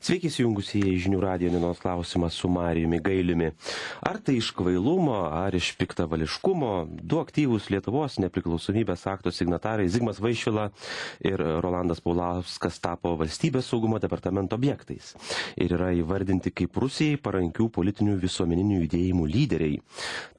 Sveiki įsijungusieji žinių radijo dienos klausimą su Marijumi Gailiumi. Ar tai iš kvailumo, ar iš piktavališkumo du aktyvūs Lietuvos nepriklausomybės akto signatarai Zigmas Vaišvila ir Rolandas Paulauskas tapo valstybės saugumo departamento objektais ir yra įvardinti kaip Rusijai parankių politinių visuomeninių judėjimų lyderiai.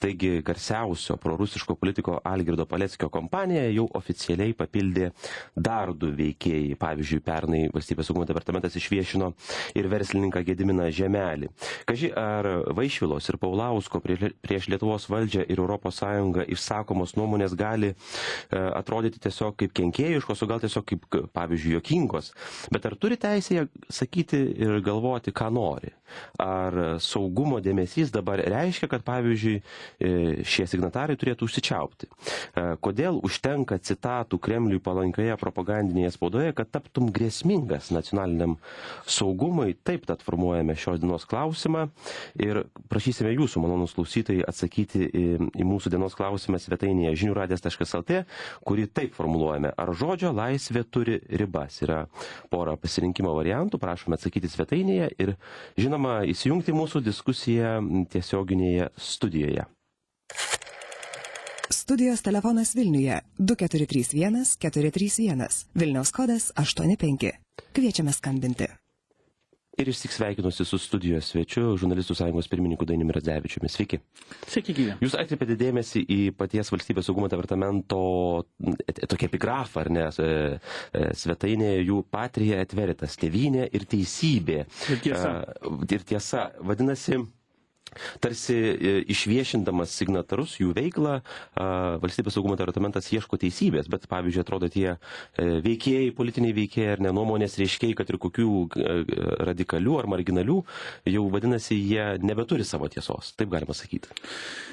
Taigi garsiausio prorusiško politiko Algirdo Paleckio kompanija jau oficialiai papildė dar du veikėjai. Pavyzdžiui, pernai valstybės saugumo departamentas išviešino ir verslininką Gediminą Žemelį. Kaži, ar Vaišvilos ir Paulausko prieš Lietuvos valdžią ir ES išsakomos nuomonės gali atrodyti tiesiog kaip kenkėjiškos, o gal tiesiog kaip, pavyzdžiui, juokingos. Bet ar turi teisę sakyti ir galvoti, ką nori? Ar saugumo dėmesys dabar reiškia, kad, pavyzdžiui, šie signatarai turėtų užsičiaupti? Kodėl užtenka citatų Kremliui palankioje propagandinėje spaudoje, kad taptum grėsmingas nacionaliniam saugumui? Taip tad formuojame šios dienos klausimą ir prašysime jūsų, malonūs klausytojai, atsakyti į mūsų dienos klausimą svetainėje žiniųradijas.lt, kurį taip formuluojame. Ar žodžio laisvė turi ribas? Yra pora pasirinkimo variantų, prašome atsakyti svetainėje ir, žinoma, įsijungti mūsų diskusiją tiesioginėje studijoje. Studijos telefonas Vilniuje 2431 431, Vilniaus kodas 85. Kviečiame skambinti. Ir išsisveikinusi su studijos svečiu, žurnalistų sąjungos pirmininku Dainiumi Radzevičiumi. Sveiki. Sveiki, gyvi. Jūs atkreipėte dėmesį į paties valstybės saugumo departamento tokį epigrafą, ar ne, svetainėje jų Patrija et Veritas, tėvynė ir teisybė. Ir tiesa. Vadinasi, tarsi išviešindamas signatarus, jų veiklą, valstybės saugumo departamentas ieško teisybės, bet, pavyzdžiui, atrodo tie veikėjai, politiniai veikėjai ar ne, nuomonės reiškiai, kad ir kokių radikalių ar marginalių, jau vadinasi, jie nebeturi savo tiesos. Taip galima sakyti.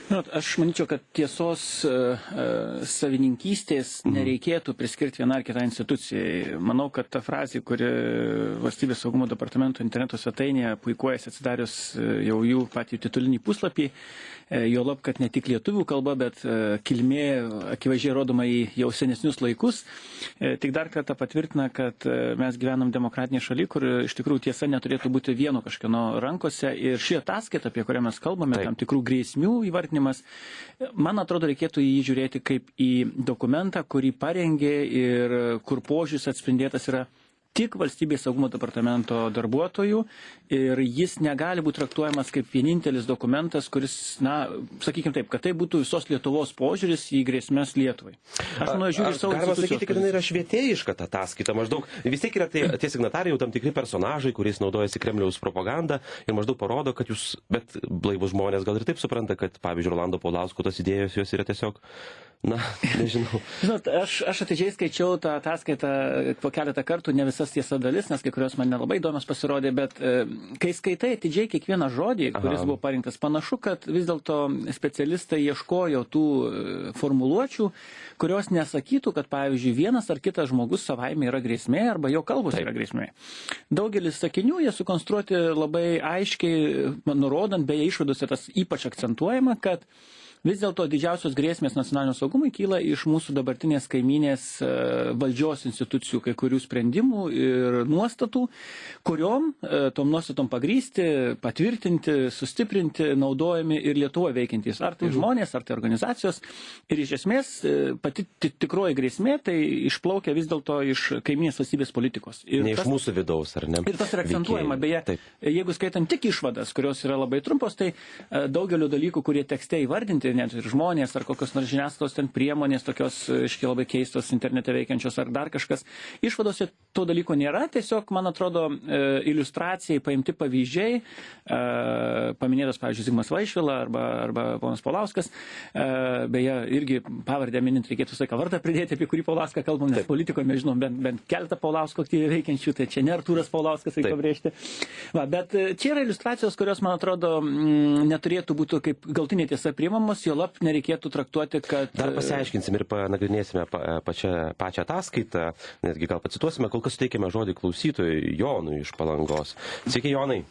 Aš manyčiau, kad tiesos savininkystės nereikėtų priskirti vieną ar kitą institucijai. Manau, kad ta frazė, kuri valstybės saugumo departamento interneto svetainėje puikuojasi atsidarius jau jų patį titulinį puslapį, juolab, kad ne tik lietuvių kalba, bet kilmė akivaizdžiai rodoma į jau senesnius laikus, tik dar kartą patvirtina, kad mes gyvenam demokratinėje šalyje, kur iš tikrųjų tiesa neturėtų būti vieno kažkieno rankose ir ši ataskaita, apie kurią mes kalbame, tam tikrų grėsmių įvardinimas, man atrodo, reikėtų į jį žiūrėti kaip į dokumentą, kurį parengė ir kur požiūris atspindėtas yra tik valstybės saugumo departamento darbuotojų ir jis negali būti traktuojamas kaip vienintelis dokumentas, kuris, na, sakykime taip, kad tai būtų visos Lietuvos požiūris į grėsmes Lietuvai. Aš manau, žiūriu iš savo institucijos. Galima sakyti, kad jinai yra švietėjiška ta ataskaita, maždaug. Vis tiek yra tie signatarai jau tam tikri personažai, kuriais naudojasi Kremliaus propaganda ir maždaug parodo, kad jūs, bet blaivus žmonės gal ir taip supranta, kad, pavyzdžiui, Rolando Paulausko tos idėjos jos yra tiesiog, na, nežinau. Žinot, aš atidžiai skaičiau tą ataskaitą po keletą kartų, ne visas tiesa dalis, nes kai kurios man nelabai įdomios pasirodė, bet kai skaitai atidžiai kiekvieną žodį, kuris buvo parinktas, panašu, kad vis dėlto specialistai ieškojo tų formuluočių, kurios nesakytų, kad, pavyzdžiui, vienas ar kitas žmogus savaime yra grėsmė arba jo kalbos yra grėsmė. Daugelis sakinių jie sukonstruoti labai aiškiai, nurodant, beje, išvadose tas ypač akcentuojama, kad vis dėlto didžiausios grėsmės nacionalinio saugumui kyla iš mūsų dabartinės kaimynės valdžios institucijų kai kurių sprendimų ir nuostatų, kuriom tom nuostatom pagrįsti, patvirtinti, sustiprinti, naudojami ir Lietuvoje veikiantys. Ar tai žmonės, ar tai organizacijos. Ir iš esmės pati tikroji grėsmė tai išplaukia vis dėlto iš kaiminės valstybės politikos. Ir ne iš mūsų vidaus, ar ne? Ir tas yra akcentuojama. Beje, jeigu skaitant tik išvadas, kurios yra labai trumpos, tai daugelio dalykų, kurie tekste įvardinti, net ir žmonės, ar kokios nors žiniasklaidos ten priemonės, tokios iškiai labai keistos internete veikiančios, ar dar kažkas. Išvadose to dalyko nėra, tiesiog, man atrodo, iliustracijai paimti pavyzdžiai, paminėtas, pavyzdžiui, Zigmas Vaišvila arba ponas Paulauskas, beje, irgi pavardę minint reikėtų visą vardą pridėti, apie kurį Paulauską kalbam, nes politikoje mes žinom bent keletą Paulausko aktyviai veikiančių, tai čia ne Artūras Paulauskas, reikia pabrėžti. Va, bet čia yra iliustracijos, kurios, man atrodo, neturėtų būti kaip galtinė tiesa priimamos, juolab nereikėtų traktuoti, kad... Dar pasiaiškinsim ir panagrinėsime pačią ataskaitą, netgi gal pacituosime, kol kas suteikime žodį klausytojui Jonui iš Palangos. Sveiki, Jonai.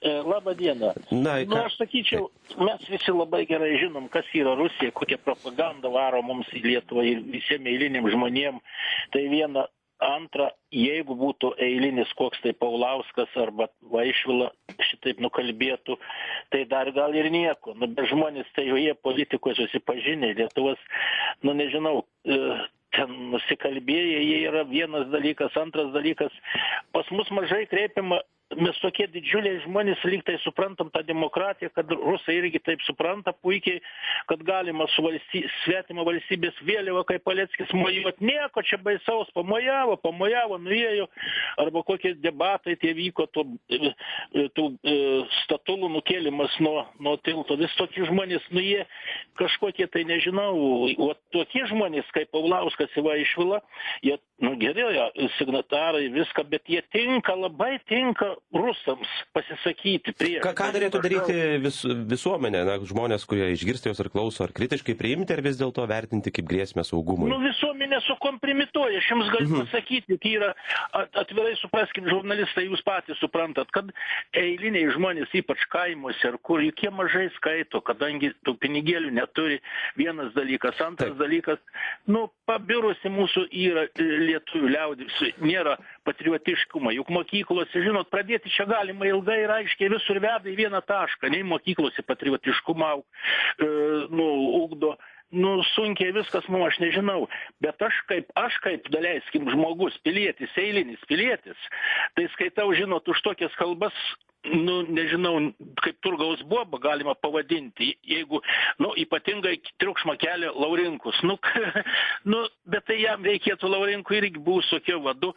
Labą dieną. Aš sakyčiau, mes visi labai gerai žinom, kas yra Rusija, kokia propaganda varo mums į Lietuvą ir visiems eiliniam žmonėm. Tai viena Antra, jeigu būtų eilinis koks tai Paulauskas arba Vaišvila šitaip nukalbėtų, tai dar gal ir nieko. Nu, bet žmonės, tai jau jie politikoje susipažinę, Lietuvos, nu nežinau, ten nusikalbėję, jie yra vienas dalykas, antras dalykas. Pas mus mažai kreipiama, mes tokie didžiuliai žmonės lyg tai suprantam tą demokratiją, kad rusai irgi taip supranta puikiai, kad galima su svetima valstybės vėliava, kaip Paleckis mojuot, nieko čia baisaus, pamojavo, nuėjo, arba kokie debatai tie vyko, tų statulų nukėlimas nuo tilto, vis tokie žmonės, nu jie kažkokie tai nežinau, o tokie žmonės kaip Paulauskas į Vaišvilą, jie, nu gerai, signatarai, viską, bet jie labai tinka rusams pasisakyti prieš. Ką darėtų daryti visuomenė, žmonės, kurie išgirsta jos ar klauso, ar kritiškai priimti, ar vis dėlto vertinti kaip grėsmę saugumui? Nu, visuomenė sukompromituoja, aš jums galiu pasakyti, tai yra, atvirai supraskim, žurnalistai, jūs patys suprantat, kad eiliniai žmonės, ypač kaimuose, ar kur, juk jie mažai skaito, kadangi tų pinigėlių neturi, vienas dalykas, antras dalykas, nu, pabirusi mūsų yra lietuvių liaudis, nėra patriotiškumo, juk mokyklose, žinot, pradėti čia galima ilgai ir aiškiai visur veda į vieną tašką, nei mokyklose patriotiškumą ugdo, nu, sunkiai viskas, nu, aš nežinau, bet aš kaip daleiskim žmogus, pilietis, eilinis pilietis, tai skaitau, žinot, už tokias kalbas, nu, nežinau, kaip Turgaus Boba galima pavadinti, jeigu, nu, ypatingai triukšmą kelia Laurinkus, nu, bet tai jam reikėtų Laurinkui irgi būsokio vadu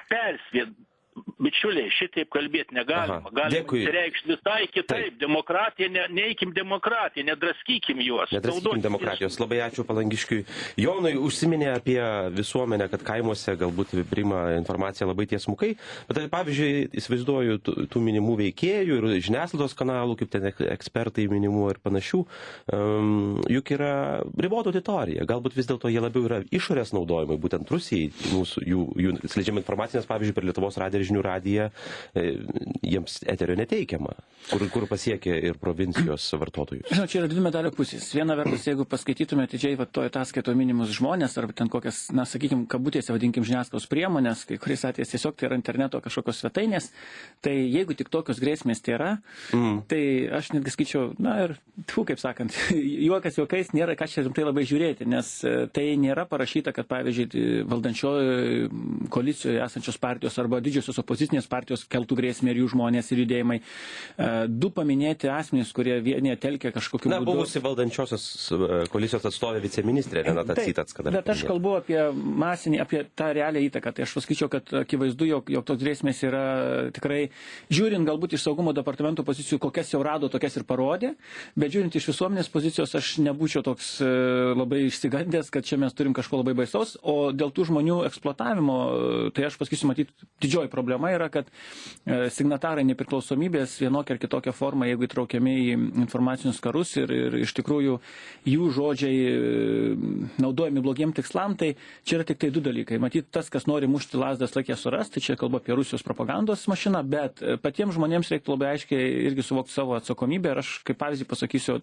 perspėti. Bičiuliai, šitaip kalbėti negalima. Galima reikšti visai kitaip. Demokratija, neeikim demokratiją, nedraskykim juos. Nedraskykim demokratijos. Labai ačiū Palangiškiui. Jonui užsiminė apie visuomenę, kad kaimuose galbūt priima informaciją labai tiesmukai. Bet pavyzdžiui, įsivaizduoju tų minimų veikėjų ir žiniasklaidos kanalų, kaip ten ekspertai minimų ir panašių, juk yra ribota auditorija. Galbūt vis dėlto jie labiau yra išorės naudojimai, būtent Rusijai, jų skleidžiama informacija, nes pavyzdžiui, per Lietuvos radiją ir žinių radiją jiems eterio neteikiama, kur pasiekia ir provincijos vartotojus. Žinau, čia yra dvi medalio pusės. Viena vertus, jeigu paskaitytume atidžiai toje ataskaitoje minimus žmonės, arba ten kokias, na, sakykime, kabutėse vadinkim žiniasklaidos priemonės, kai kuriais atvejais tiesiog tai yra interneto kažkokios svetainės, tai jeigu tik tokios grėsmės tai yra, tai aš netgi skaičiau, na ir, kaip sakant, juokas juokais, nėra ką čia rimtai labai žiūrėti, nes tai nėra parašyta, kad, pavyzdžiui, valdančioje koalicijoje esančios partijos arba didžiosios opozicinės partijos keltų grėsmę ir jų žmonės ir judėjimai. Du paminėti asmenys, kurie vienie telkia kažkokiu būdu. Buvusi valdančiosios koalicijos atstovė viceministrė Renata Citats. Bet aš kalbu apie masinį, apie tą realią įtaką. Tai aš pasakyčiau, kad akivaizdu, jog tos grėsmės yra tikrai, žiūrint galbūt iš saugumo departamento pozicijų, kokias jau rado, tokias ir parodė, bet žiūrint iš visuomenės pozicijos, aš nebūčiau toks labai išsigandęs, kad čia mes turim kažko labai baisaus, o dėl tų žmonių eksploatavimo, tai aš pasakysiu, matyt, didžioji problema yra, kad signatarai nepriklausomybės vienokia ar kitokia forma, jeigu įtraukiami į informacinius karus ir iš tikrųjų jų žodžiai naudojami blogiem tikslam, tai čia yra tik tai du dalykai. Matyt, tas, kas nori mušti lazdas, laikė suras, tai čia kalba apie Rusijos propagandos mašiną, bet patiems žmonėms reiktų labai aiškiai irgi suvokti savo atsakomybę. Ir aš kaip pavyzdį pasakysiu,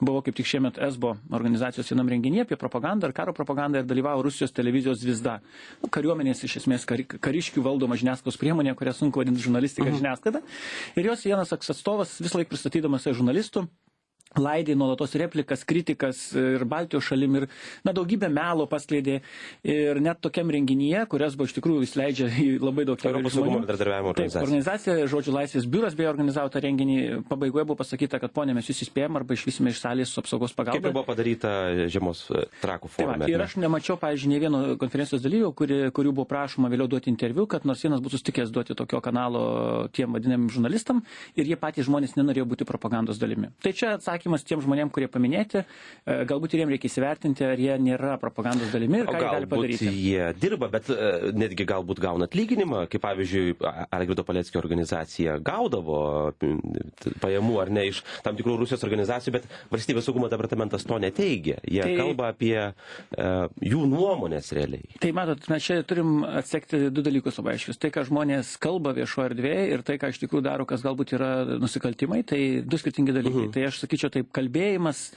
buvau kaip tik šiemet ESBO organizacijos vienam renginyje apie propagandą ir karo propagandą ir dalyvavo Rusijos televizijos Zvizda. Kariuomenės iš esmės kariškių valdoma žiniasklaidos priemonė, kurią sunku vadinti žurnalistika ir žiniasklaida. Ir jos vienas atstovas vis laik pristatydamas žurnalistų laidė nuolatos replikas, kritikas ir Baltijos šalim ir, na, daugybę melo paskleidė ir net tokiam renginyje, kurias buvo iš tikrųjų įsileidžia į labai daug Europos saugumo bendradarbiavimo organizacija. Organizacija, žodžiu, Laisvės biuras beje organizavo tą renginį, pabaigoje buvo pasakyta, kad ponė, mes jūs įspėjom arba išvysime iš salės su apsaugos pagalba. Kaip buvo padaryta žiemos trakų forume. Ir aš nemačiau, pavyzdžiui, ne vieno konferencijos dalyvio, kurių buvo prašoma vėliau duoti interviu, kad nors vienas būtų sutikęs duoti tokio kanalo tiem vadinamiem žurnalistam ir jie patys žmonės nenorėjo būti propagandos dalimi. Tai čia atsakymas tiem žmonėm, kurie paminėti, galbūt ir jiem reikia įsivertinti, ar jie nėra propagandos dalimi ir ką jie gali padaryti. Galbūt jie dirba, bet netgi galbūt gauna atlyginimą, kaip pavyzdžiui, Algirdo Paleckio organizacija gaudavo pajamų ar ne iš tam tikrų Rusijos organizacijų, bet Valstybės saugumo departamentas to neteigia. Jie kalba apie jų nuomonės realiai. Tai matot, mes čia turim atsekti du dalykus labai aiškius. Tai, ką žmonės kalba viešoje erdvėje ir tai, ką iš tikrųjų daro, kas galbūt yra nusikaltimai, tai du skirtingi dalykai. Tai aš sakyčiau, taip, kalbėjimas,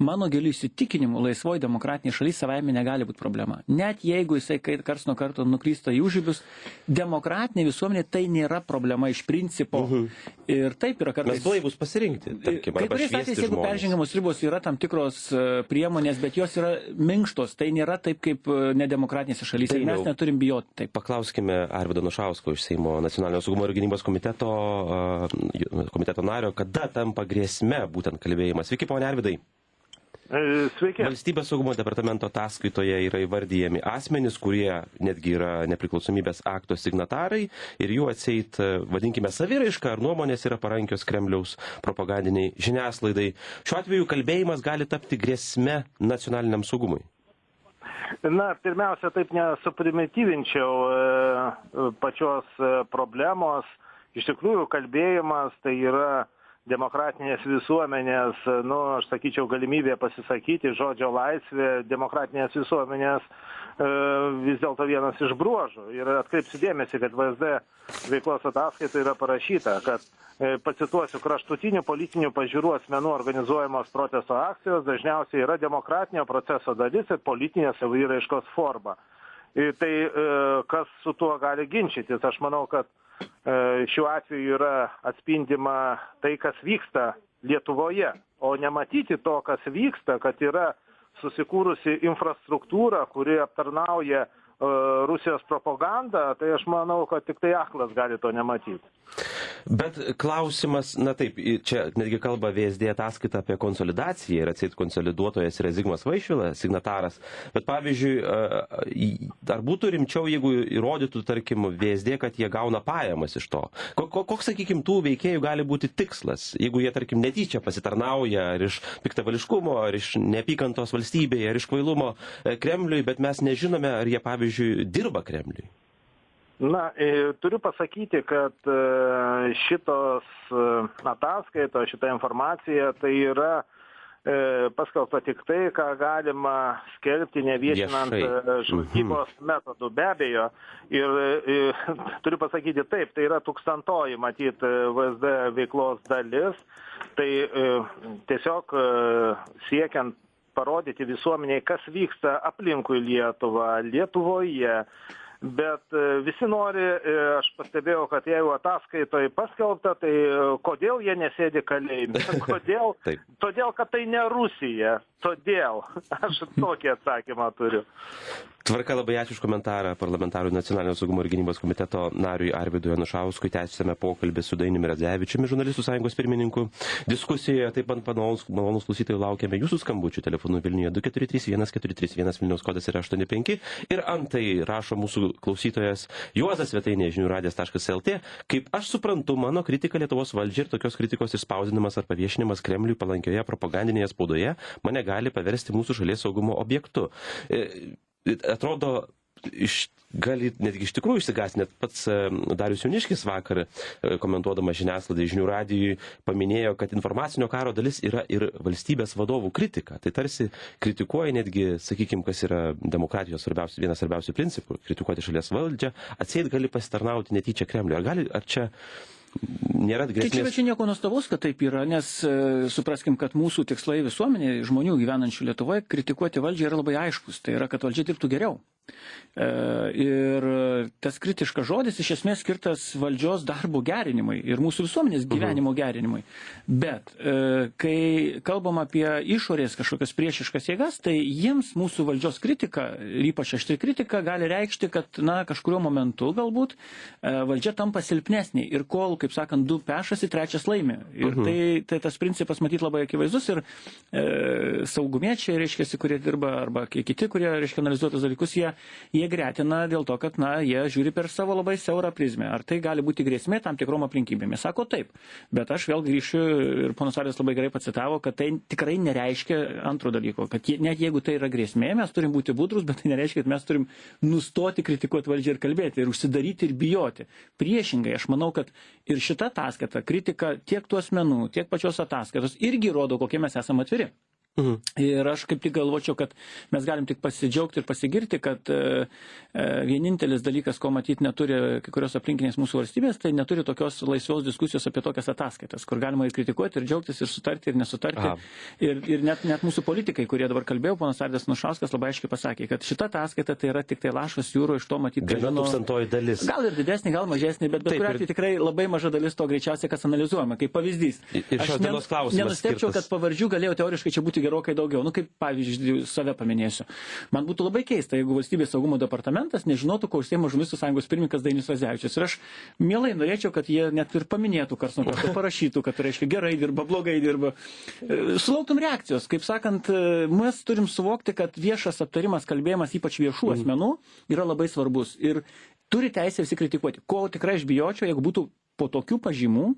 mano giliu įsitikinimu, laisvoji demokratinė šalis savaime negali būti problema. Net jeigu jisai kars nuo karto nuklysta į užžibius, demokratinė visuomenė tai nėra problema iš principo. Ir taip yra kartais. Mes blaivus pasirinkti, tarkim, Kai arba kuriais atvejais, šviesti jeigu žmones. peržengamos ribos, yra tam tikros priemonės, bet jos yra minkštos, tai nėra taip kaip nedemokratinėse šalyse. Tai Mes jau. neturim bijoti taip. Paklauskime Arvydo Anušausko iš Seimo nacionalinio saugumo ir gynybos komiteto nario, kada tampa grėsme būtent kalbėjimas. Sveiki, ponia Arvydai. Sveiki. Valstybės saugumo departamento ataskaitoje yra įvardyjami asmenys, kurie netgi yra nepriklausomybės akto signatarai ir jų atseit, vadinkime, saviraiška ar nuomonės yra parankios Kremliaus propagandiniai žiniasklaidai. Šiuo atveju kalbėjimas gali tapti grėsme nacionaliniam saugumui. Na, pirmiausia, taip nesuprimityvinčiau pačios problemos. Iš tikrųjų, kalbėjimas tai yra demokratinės visuomenės, aš sakyčiau, galimybė pasisakyti, žodžio laisvė, demokratinės visuomenės vis dėlto vienas iš bruožų. Ir atkreipsiu dėmesį, kad VSD veiklos ataskaitoje yra parašyta, kad, pacituosiu, kraštutinių politinių pažiūrų asmenų organizuojamos protesto akcijos dažniausiai yra demokratinio proceso dalis ir politinės saviraiškos forma. Tai kas su tuo gali ginčytis? Aš manau, kad šiuo atveju yra atspindima tai, kas vyksta Lietuvoje, o nematyti to, kas vyksta, kad yra susikūrusi infrastruktūra, kuri aptarnauja Rusijos propagandą, tai aš manau, kad tik tai aklas gali to nematyti. Bet klausimas, na taip, čia netgi kalba VSD ataskaita apie konsolidaciją ir atseit konsoliduotojas yra Zigmas Vaišvila, signataras. Bet pavyzdžiui, ar būtų rimčiau, jeigu įrodytų, tarkim, VSD, kad jie gauna pajamas iš to? Koks, sakykim, tų veikėjų gali būti tikslas, jeigu jie, tarkim, netyčia pasitarnauja ar iš piktavališkumo, ar iš neapykantos valstybėje, ar iš kvailumo Kremliui, bet mes nežinome, ar jie, pavyzdžiui, dirba Kremliui? Na, turiu pasakyti, kad šitos ataskaitos, šita informacija, tai yra paskelbta tik tai, ką galima skelbti neviešinant žvalgybos metodų, be abejo. Ir turiu pasakyti taip, tai yra 1000-oji, matyt, VSD veiklos dalis. Tai tiesiog siekiant parodyti visuomeniai, kas vyksta aplinkui Lietuvą, Lietuvoje. Bet visi nori, aš pastebėjau, kad jeigu ataskaitoje paskelbta, tai kodėl jie nesėdi kalėjime? Kodėl? Todėl, kad tai ne Rusija. Todėl. Aš tokį atsakymą turiu. Tvarka, labai ačiū už komentarą parlamentarui Nacionalinio saugumo ir gynybos komiteto nariui Arvydui Anušauskui. Tęsime pokalbį su Dainiumi Radzevičiumi, žurnalistų sąjungos pirmininku. Diskusijoje taip pat malonūs klausytojai laukiame jūsų skambučių telefonu Vilniuje 2431 431, Vilniaus kodas yra 85. Ir antai rašo mūsų klausytojas Juozas svetainėje žiniųradijas.lt. Kaip aš suprantu, mano kritika Lietuvos valdžiai ir tokios kritikos išspausdinimas ar paviešinimas Kremliui palankioje propagandinėje spaudoje mane gali paversti mūsų šalies saugumo objektu. Atrodo, gali netgi iš tikrųjų išsigąsti, net pats Darius Jauniškis vakar, komentuodamas žiniasklaidai žinių radijui, paminėjo, kad informacinio karo dalis yra ir valstybės vadovų kritika. Tai tarsi kritikuoja netgi, sakykime, kas yra demokratijos vienas svarbiausių principų, kritikuoti šalies valdžią, atseit gali pasitarnauti netyčia Kremliui. Ar čia nėra grėsmės? Čia nieko nuostabaus, kad taip yra, nes supraskim, kad mūsų tikslai visuomenė, žmonių gyvenančių Lietuvoje, kritikuoti valdžią yra labai aiškus. Tai yra, kad valdžia dirbtų geriau. Ir tas kritiškas žodis iš esmės skirtas valdžios darbo gerinimai ir mūsų visuomenės gyvenimo gerinimai. Bet kai kalbam apie išorės kažkokias priešiškas jėgas, tai jiems mūsų valdžios kritika, ypač aštri kritika, gali reikšti, kad kažkurio momentu galbūt valdžia tampa silpnesnė ir kol, kaip sakant, du pešasi, trečias laimi. Ir tai tas principas matyt labai akivaizdus ir saugumiečiai, reiškia, kurie dirba arba kiti, kurie, reiškia, analizuotus dalykus, jie gretina dėl to, kad jie žiūri per savo labai siaurą prizmę. Ar tai gali būti grėsmė tam tikrom aplinkybėmis? Sako taip. Bet aš vėl grįšiu ir ponas Arvydas labai gerai pacitavo, kad tai tikrai nereiškia antro dalyko, kad net jeigu tai yra grėsmė, mes turim būti budrus, bet tai nereiškia, kad mes turim nustoti kritikuoti valdžią ir kalbėti ir užsidaryti ir bijoti. Priešingai, aš manau, kad ir šita ataskaita, kritika tiek tų asmenų, tiek pačios ataskaitos irgi rodo, kokie mes esame atviri. Ir aš kaip tik galvočiau, kad mes galim tik pasidžiaugti ir pasigirti, kad vienintelis dalykas, ko matyti neturi kai kurios aplinkinės mūsų valstybės, tai neturi tokios laisvos diskusijos apie tokias ataskaitas, kur galima ir kritikuoti, ir džiaugtis, ir sutarti, ir nesutarti. Ir net mūsų politikai, kurie dabar kalbėjo, ponas Arvydas Anušauskas labai aiškiai pasakė, kad šita ataskaita tai yra tik tai lašas jūro, iš to matyti. 1/1000 dalis. Gal ir didesnė, gal mažesnė, bet kuriuo atveju tikrai labai maža dalis to greičiausiai, kas analizuojama, kaip pavyzdys. Aš nenustebčiau, kad pavardžių galėjo teoriškai čia būti gerokai daugiau. Nu, kaip pavyzdžiui, save paminėsiu. Man būtų labai keista, jeigu Valstybės saugumo departamentas nežinotų, ko užsiema Žurnalistų sąjungos pirmininkas Dainius Radzevičius. Ir aš mielai norėčiau, kad jie net ir paminėtų, kas nuo karto parašytų, kad reiškia gerai dirba, blogai dirba. Sulauktum reakcijos. Kaip sakant, mes turim suvokti, kad viešas aptarimas, kalbėjimas, ypač viešų asmenų, yra labai svarbus. Ir turi teisę visi kritikuoti. Ko tikrai aš bijočiau, jeigu būtų po tokių pažymų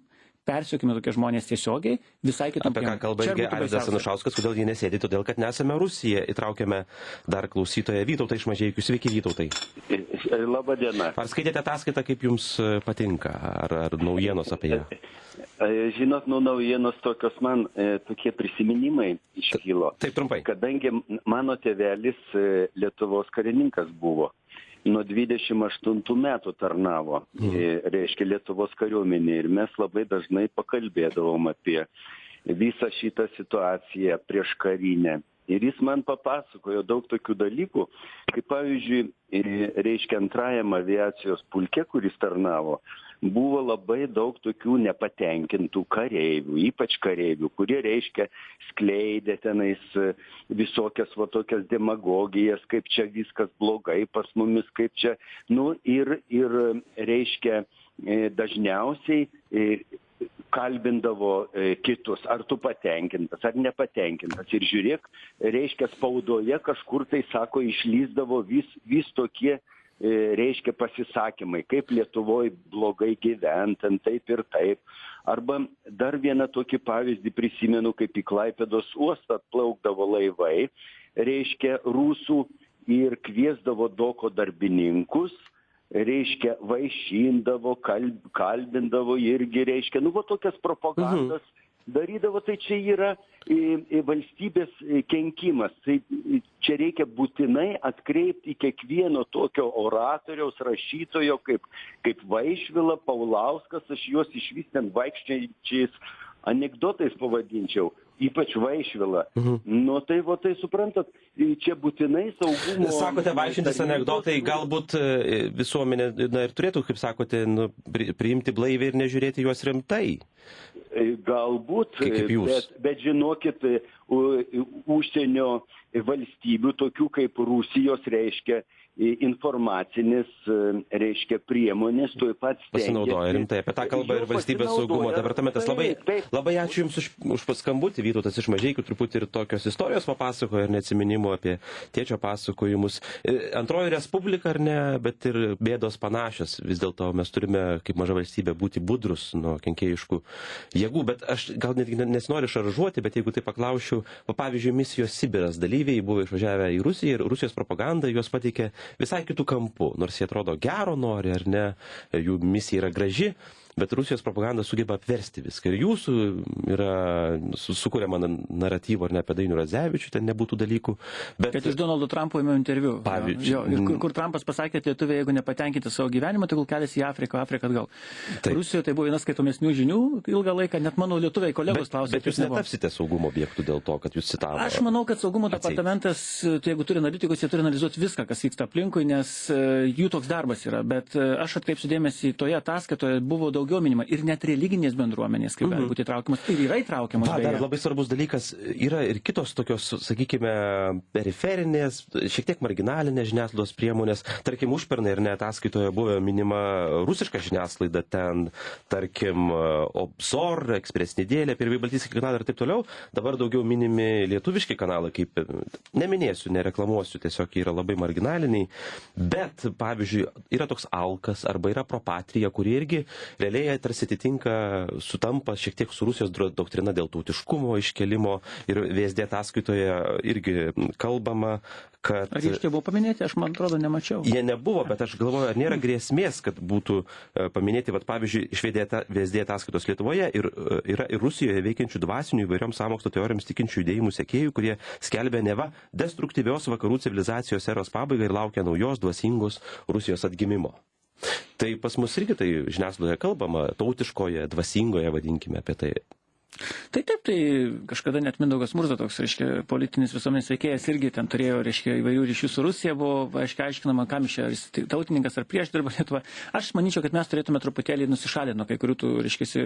persiekime tokie žmonės tiesiogiai, visai kitom. Apie ką kalba irgi Arvydas Anušauskas, kodėl jie nesėdi, todėl kad nesame Rusija. Įtraukėme dar klausytoją Vytautą iš Mažeikių. Sveiki, Vytautai. Labą dieną. Ar skaitėte ataskaitą, kaip jums patinka, ar naujienos apie ją? Žinot, naujienos tokios man tokie prisiminimai iškilo. Taip, trumpai. Kadangi mano tėvelis Lietuvos karininkas buvo. Nuo 28 metų tarnavo, reiškia Lietuvos kariuomenė, ir mes labai dažnai pakalbėdavom apie visą šitą situaciją prieš karinę. Ir jis man papasakojo daug tokių dalykų, kaip pavyzdžiui, reiškia antrajam aviacijos pulke, kuris tarnavo, buvo labai daug tokių nepatenkintų kareivių, ypač kareivių, kurie, reiškia, skleidė tenais visokias va tokias demagogijas, kaip čia viskas blogai pas mumis, kaip čia, nu ir reiškia, dažniausiai kalbindavo kitus, ar tu patenkintas, ar nepatenkintas. Ir žiūrėk, reiškia, spaudoje kažkur tai, sako, išlįsdavo vis tokie, reiškia, pasisakymai, kaip Lietuvoje blogai gyventant, taip ir taip. Arba dar vieną tokį pavyzdį prisimenu, kaip į Klaipėdos uostą plaukdavo laivai, reiškia, rusų, ir kviesdavo doko darbininkus, reiškia, vaišindavo, kalbindavo irgi, reiškia, nu, va tokias propagandas darydavo, tai čia yra valstybės kenkimas. Tai čia reikia būtinai atkreipti į kiekvieno tokio oratoriaus, rašytojo, kaip Vaišvila, Paulauskas, aš juos išvis ten vaikščiančiais anekdotais pavadinčiau, ypač Vaišvila. Nu tai, va, tai suprantat, čia būtinai saugumo... Sakote, vaišintis anekdotai, galbūt visuomenė ir turėtų, kaip sakote, priimti blaiviai ir nežiūrėti juos rimtai. Galbūt, jūs. Bet žinokit, užsienio valstybių, tokių kaip Rusijos, reiškia, informacinės, reiškia, priemonės, tuoj pat stengiasi. Pasinaudoja rimtai. Apie tą kalbą ir Valstybės saugumo departamentas. Labai ačiū Jums už paskambutį. Vytautas iš Mažeikių truputį ir tokios istorijos papasakojo ir neatsiminimų apie tėčio pasakojimus. Antroji Respublika, ar ne, bet ir bėdos panašios. Vis dėlto mes turime, kaip maža valstybė, būti budrus nuo kenkėjiškų jėgų. Bet aš gal netgi nesinoriu šaržuoti, bet jeigu tai paklausčiau, pavyzdžiui, misijos Sibiras dalyviai buvo išvažiavę į Rusiją ir Rusijos propaganda juos pateikė visai kitų kampų, nors jie atrodo gero nori ar ne, jų misija yra graži, bet Rusijos propaganda sugeba apversti viską. Ir jūsų yra sukuriama naratyvo ar ne apie Dainių Radzevičių, ten nebūtų dalykų. Bet kad iš Donaldo Trumpo ėmiau interviu. Pavyzdžiui. Kur Trumpas pasakė, kad lietuviai, jeigu nepatenkinti savo gyvenimą, tai keliasi į Afriką atgal. Rusijoje tai buvo vienas skaitomesnių žinių ilgą laiką, net mano lietuviai kolegos klausė. Bet jūs netapsite saugumo objektų dėl to, kad jūs citavote. Aš manau, kad saugumo departamentas, tai jeigu turi analitikus, jie turi analizuoti viską, kas vyksta aplinkui, nes jų toks darbas yra. Bet aš atkreipsiu dėmesį, toje ataskaitoje buvo daugiau minima ir net religinės bendruomenės, kaip gali būti įtraukiamas, ir yra įtraukiamas. Dar labai svarbus dalykas, yra ir kitos tokios, sakykime, periferinės, šiek tiek marginalinės žiniasklaidos priemonės. Tarkim, užpernai ir net ataskaitoje buvo minima rusiška žiniasklaida, ten, tarkim, Obzor, Ekspres Nedėlė, Pirmieji Baltijski kanalai ir taip toliau. Dabar daugiau minimi lietuviški kanalai, kaip neminėsiu, nereklamuosiu, tiesiog yra labai marginaliniai. Bet, pavyzdžiui, yra toks Alkas arba yra Propatrija, kurie irgi realiai vizualiai tarsi atitinka, sutampa šiek tiek su Rusijos doktrina dėl tautiškumo iškelimo ir VSD ataskaitoje irgi kalbama, kad... Ar iš čia buvo paminėti? Aš, man atrodo, nemačiau. Jie nebuvo, bet aš galvoju, ar nėra grėsmės, kad būtų paminėti, vat, pavyzdžiui, iš VSD ataskaitos Lietuvoje ir yra ir Rusijoje veikiančių dvasinių įvairioms sąmokslo teorijoms tikinčių judėjimų sekėjų, kurie skelbia neva destruktyvios vakarų civilizacijos eros pabaigą ir laukia naujos dvasingos Rusijos atgimimo. Tai pas mus irgi tai žiniasklaidoje kalbama, tautiškoje, dvasingoje, vadinkime apie tai. Tai taip, tai kažkada net Mindaugas Murza, toks, reiškia, politinis visuomenės veikėjas, irgi ten turėjo, reiškia, įvairių ryšių su Rusija, buvo, aiškiai, aiškinama, kam čia, tautininkas ar prieš dirba Lietuva. Aš manyčiau, kad mes turėtume truputėlį nusišalinti nuo kai kurių tų, reiškia,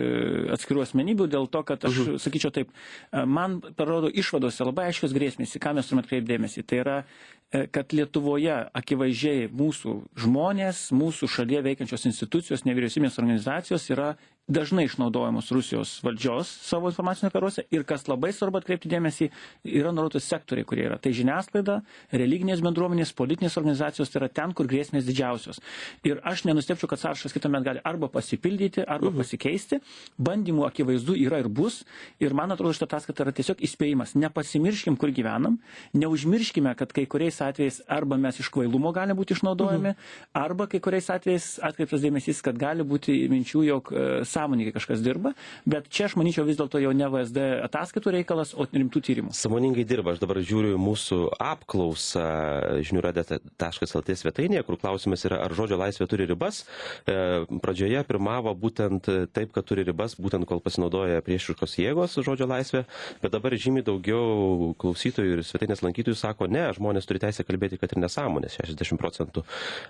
atskirų asmenybių, dėl to, kad aš sakyčiau taip, man parodo išvadose labai aiškios grėsmės, į ką mes turime atkreipti dėmesį. Tai yra, kad Lietuvoje akivaizdžiai mūsų žmonės, mūsų šalyje veikiančios institucijos, nevyriausybinės organizacijos yra dažnai išnaudojamos Rusijos valdžios savo informacinio karuose ir kas labai svarbu atkreipti dėmesį, yra nurodytos sektoriai, kurie yra. Tai žiniasklaida, religinės bendruomenės, politinės organizacijos, tai yra ten, kur grėsmės didžiausios. Ir aš nenustepčiau, kad sąrašas kitąmet gali arba pasipildyti, arba pasikeisti. Bandymų akivaizdu yra ir bus. Ir man atrodo, šitą ataskaitą yra tiesiog įspėjimas. Nepasimirškim, kur gyvenam, neužmirškime, kad kai kuriais atvejais arba mes iš kvailumo gali būti išnaudojami, arba kai kuriais atvejais atkreiptas dėmesys, kad gali būti minčių, jog sąmoningai kažkas dirba, bet čia aš manyčiau vis dėlto jau ne VSD ataskaitų reikalas, o rimtų tyrimų. Sąmoningai dirba. Aš dabar žiūriu mūsų apklausą žiniųradio.lt svetainėje, kur klausimas yra, ar žodžio laisvė turi ribas. Pradžioje pirmavo būtent taip, kad turi ribas, būtent kol pasinaudoja priešiškos jėgos žodžio laisvė, bet dabar žymiai daugiau klausytojų ir svetainės lankytojų sako, ne, žmonės turi teisę kalbėti, kad ir nesąmonės, 60%.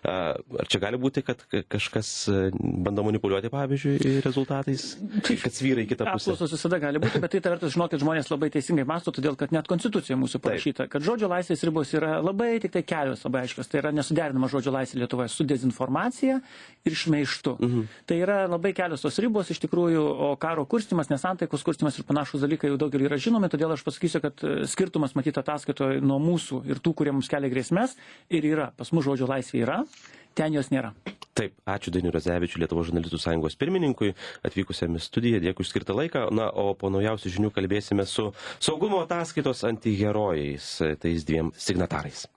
Ar čia gali būti, kad kažkas bando manipuliuoti, pavyzdžiui, rezultatais, kad svyra į kitą pusę? Apklausos visada gali būti, bet tai vertus žinokit, žmonės labai teisingai mąsto, todėl kad net konstitucija mūsų parašyta, kad žodžio laisvės ribos yra labai tik tai kelios labai aiškios. Tai yra nesuderinama žodžio laisvė Lietuvoje su dezinformacija ir šmeižtu. Tai yra labai kelios tos ribos iš tikrųjų, o karo kurstymas, nesantaikos kurstymas ir panašus dalykai jau daugelį yra žinomi, todėl aš pasakysiu, kad skirtumas matyti ataskaitoje nuo mūsų ir tų, kurie mums kelia grėsmės, ir yra. Pas mus žodžio laisvė yra, ten jos nėra. Taip, ačiū Dainiui Radzevičiui, Lietuvos žurnalistų sąjungos pirmininkui, atvykusiam į studiją, dėkui už skirtą laiką. Na, o po naujausių žinių kalbėsime su saugumo ataskaitos antiherojais, tais dviem signatarais.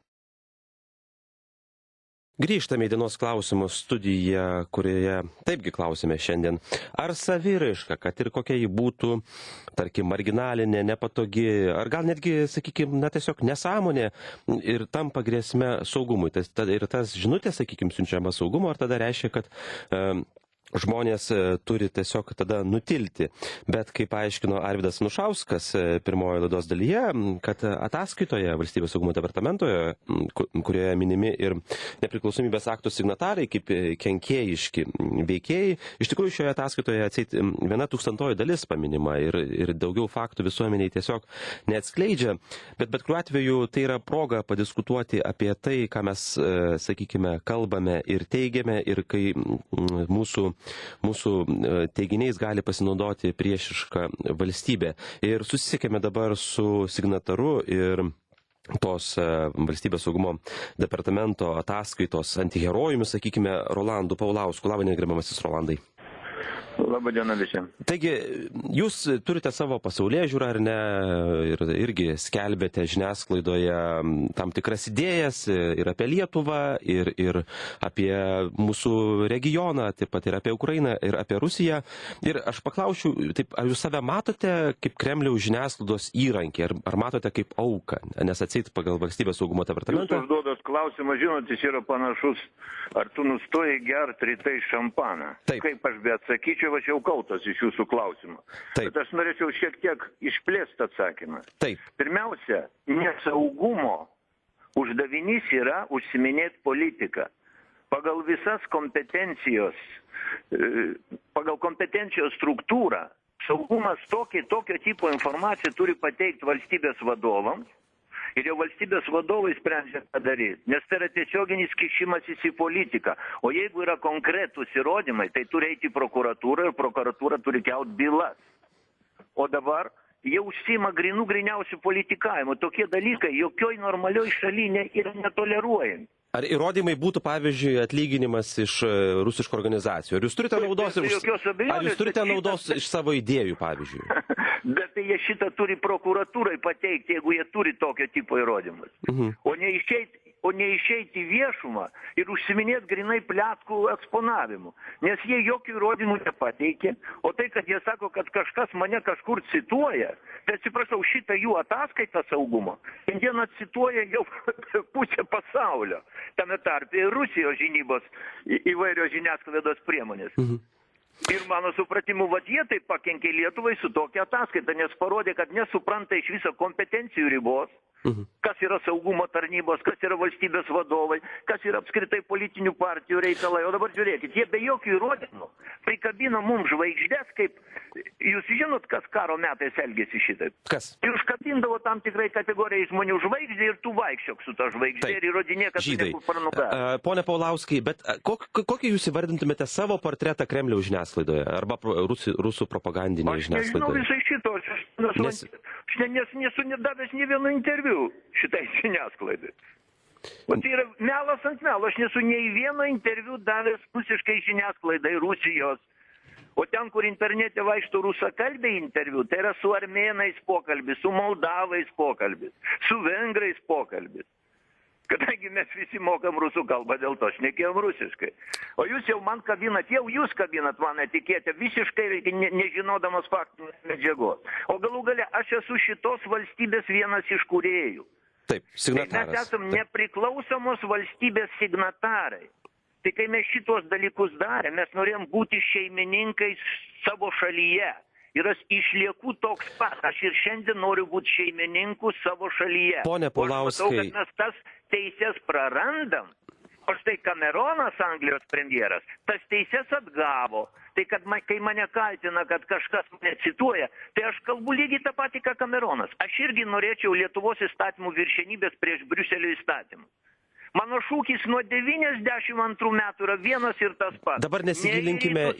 Grįžtame į dienos klausimų studiją, kurioje taipgi klausime šiandien. Ar saviraiška, kad ir kokia ji būtų, tarkim, marginalinė, nepatogi, ar gal netgi, sakykime, na tiesiog nesąmonė ir tampa grėsme saugumui. Ir tas žinutė, sakykime, siunčiama saugumo, ar tada reiškia, kad žmonės turi tiesiog tada nutilti. Bet kaip aiškino Arvydas Anušauskas pirmojo laidos dalyje, kad ataskaitoje Valstybės saugumo departamentoje, kurioje minimi ir nepriklausomybės akto signatarai kaip kenkėjiški veikėjai, iš tikrųjų šioje ataskaitoje atseit 1/1000 dalis paminima ir daugiau faktų visuomeniai tiesiog neatskleidžia. Bet kuriuo atveju tai yra proga padiskutuoti apie tai, ką mes, sakykime, kalbame ir teigiame, ir kai mūsų teiginiais gali pasinaudoti priešiška valstybė. Ir susisiekėme dabar su signataru ir tos Valstybės saugumo departamento ataskaitos antiherojumi, sakykime, Rolandu Paulausku. Labą dieną, gerbiamasis Rolandai. Labą dieną visiems. Taigi, jūs turite savo pasaulėžiūrą, ar ne, ir irgi skelbėte žiniasklaidoje tam tikras idėjas ir apie Lietuvą, ir apie mūsų regioną, taip pat ir apie Ukrainą, ir apie Rusiją. Ir aš paklausiu, taip, ar jūs save matote kaip Kremliaus žiniasklaidos įrankį, ar matote kaip auką, nes atseit pagal Valstybės saugumo departamentą? Jūs užduodat klausimą, žinot, jis yra panašus, ar tu nustoji gerti rytai šampaną. Taip. Kaip aš be atsakyčiau, aš jau kaltas iš jūsų klausimą. Taip. Bet aš norėčiau šiek tiek išplėsti atsakymą. Taip. Pirmiausia, nesaugumo uždavinys yra užsiminėti politiką. Pagal visas kompetencijos, pagal kompetencijos struktūrą, saugumas tokio tipo informaciją turi pateikti valstybės vadovams. Ir jau valstybės vadovai sprendžia, ką daryti, nes tai yra tiesioginis kišimasis į politiką. O jeigu yra konkretūs įrodymai, tai turi eiti į prokuratūrą ir prokuratūra turi kelti bylas. O dabar jie užsiima griniausių politikavimu. Tokie dalykai jokioj normalioj šalyje yra netoleruojami. Ar įrodymai būtų, pavyzdžiui, atlyginimas iš rusiškų organizacijų? Ar jūs turite naudos, iš savo idėjų, pavyzdžiui? Bet tai jie šitą turi prokuratūrai pateikti, jeigu jie turi tokio tipo įrodymus. O neišeiti į viešumą ir užsiminėti grinai pletkų eksponavimu. Nes jie jokių įrodymų nepateikė, o tai, kad jie sako, kad kažkas mane kažkur cituoja, tai atsiprašau, šitą jų ataskaitą saugumo, šiandieną cituoja jau pusę pasaulio, tame tarpe ir Rusijos žinybos įvairios žiniasklaidos priemonės. Ir mano supratimu, jie taip pakenkė Lietuvai su tokia ataskaita, nes parodė, kad nesupranta iš viso kompetencijų ribos, kas yra saugumo tarnybos, kas yra valstybės vadovai, kas yra apskritai politinių partijų reikalai. O dabar žiūrėkit, jie be jokių įrodymų prikabino mums žvaigždės, kaip jūs žinot, kas karo metais elgėsi šitaip. Kas? Ir užkabindavo tam tikrai kategorijai žmonių žvaigždė ir tu vaikščiok su ta žvaigždė ir įrodinė, kad tu nekur pranugarė. Pone Paulauskai, bet kokį jūs įvardintumėte savo portretą Kremliaus žiniasklaidoje arba rusų propagandinėje žiniasklaidoje? Aš nežinau visai šito, aš nesu nedavęs nė vieno interviu šitai žiniasklaidai. O tai yra melas ant melo, aš nesu nei vieno interviu davęs rusiškai žiniasklaidai Rusijos. O ten, kur internete vaikšto rusakalbiai interviu, tai yra su armėnais pokalbis, su moldavais pokalbis, su vengrais pokalbis. Kadangi mes visi mokam rusų kalbą, dėl to šnekėjom rusiškai. O jūs jau man kabinat, jūs kabinat man etiketę, visiškai nežinodamas faktinės medžiagos. O galų gale, aš esu šitos valstybės vienas iš kūrėjų. Taip, signataras. Mes esam nepriklausomos valstybės signatarai. Tai kai mes šitos dalykus darėm, mes norėjom būti šeimininkais savo šalyje. Ir aš išlieku toks pat. Aš ir šiandien noriu būti šeimininku savo šalyje. Pone Paulauskai. Aš matau, kad mes tas teises prarandam. O štai Cameronas, Anglijos premjeras, tas teises atgavo. Tai kad kai mane kaltina, kad kažkas mane cituoja, tai aš kalbu lygiai tą patį, ką Cameronas. Aš irgi norėčiau Lietuvos įstatymų viršenybės prieš Briuselio įstatymų. Mano šūkis nuo 92 metų yra vienas ir tas pats. Dabar nesigilinkime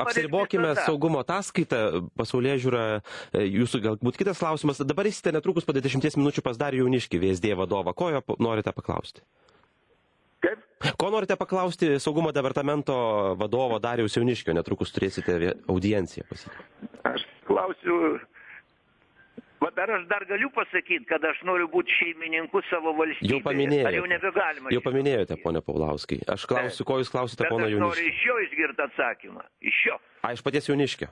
apsiribokime saugumo ataskaitą, pasaulyježiūrą, jūsų galbūt kitas klausimas. Dabar eisite netrukus po 10 minučių pas Darių Jauniškį, VSD vadovą. Ko jo norite paklausti? Kaip? Ko norite paklausti saugumo departamento vadovo Dariaus Jauniškio? Netrukus turėsite audienciją pas jį. Aš klausiu... Ar aš dar galiu pasakyti, kad aš noriu būti šeimininku savo valstybėje? Jau paminėjote. Ar jau nebegalima? Jau paminėjote, pone Paulauskai. Aš klausiu, ko jūs klausite, pono Jauniškio. Bet aš noriu iš jo išgirti atsakymą. Iš jo. Iš paties Jauniškio.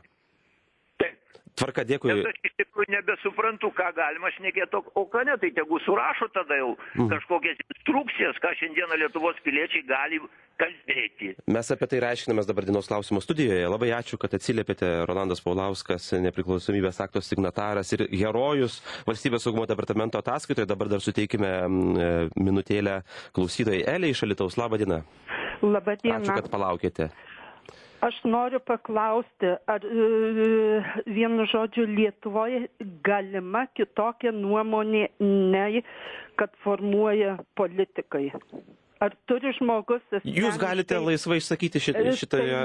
Taip. Tvarka, dėkui. Nes aš iš tikrųjų nebesuprantu, ką galima šnekėti, o ką ne, tai tegu surašo tada jau kažkokias instrukcijas, ką šiandieną Lietuvos piliečiai gali kalbėti. Mes apie tai aiškinamės dabar dienos klausimo studijoje. Labai ačiū, kad atsiliepėte. Rolandas Paulauskas, nepriklausomybės akto signataras ir herojus Valstybės saugumo departamento ataskaitoje. Dabar dar suteikime minutėlę klausytojai Elė iš Alytaus. Labą dieną. Labą dieną. Ačiū, kad palaukėte. Aš noriu paklausti, ar vienu žodžiu Lietuvoje galima kitokia nuomonė, nei kad formuoja politikai? Ar turi žmogus... Jūs galite laisvai išsakyti šitame eteryje.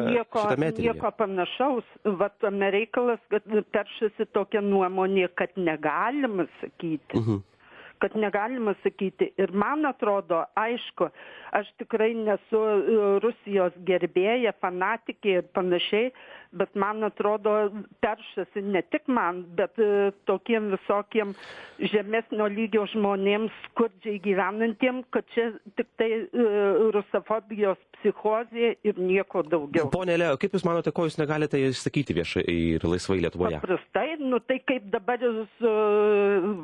Nieko panašaus. Vat tame reikalas, kad peršasi tokia nuomonė, kad negalima sakyti. Kad negalima sakyti. Ir man atrodo, aišku, aš tikrai nesu Rusijos gerbėja, fanatikė ir panašiai, bet man atrodo, peršasi ne tik man, bet tokiem visokiem žemesnio lygio žmonėms, skurdžiai gyvenantiem, kad čia tik tai rusofobijos psichozė ir nieko daugiau. Pone Leo, kaip Jūs manote, ko Jūs negalite išsakyti viešai ir laisvai Lietuvoje? Paprastai, tai kaip dabar su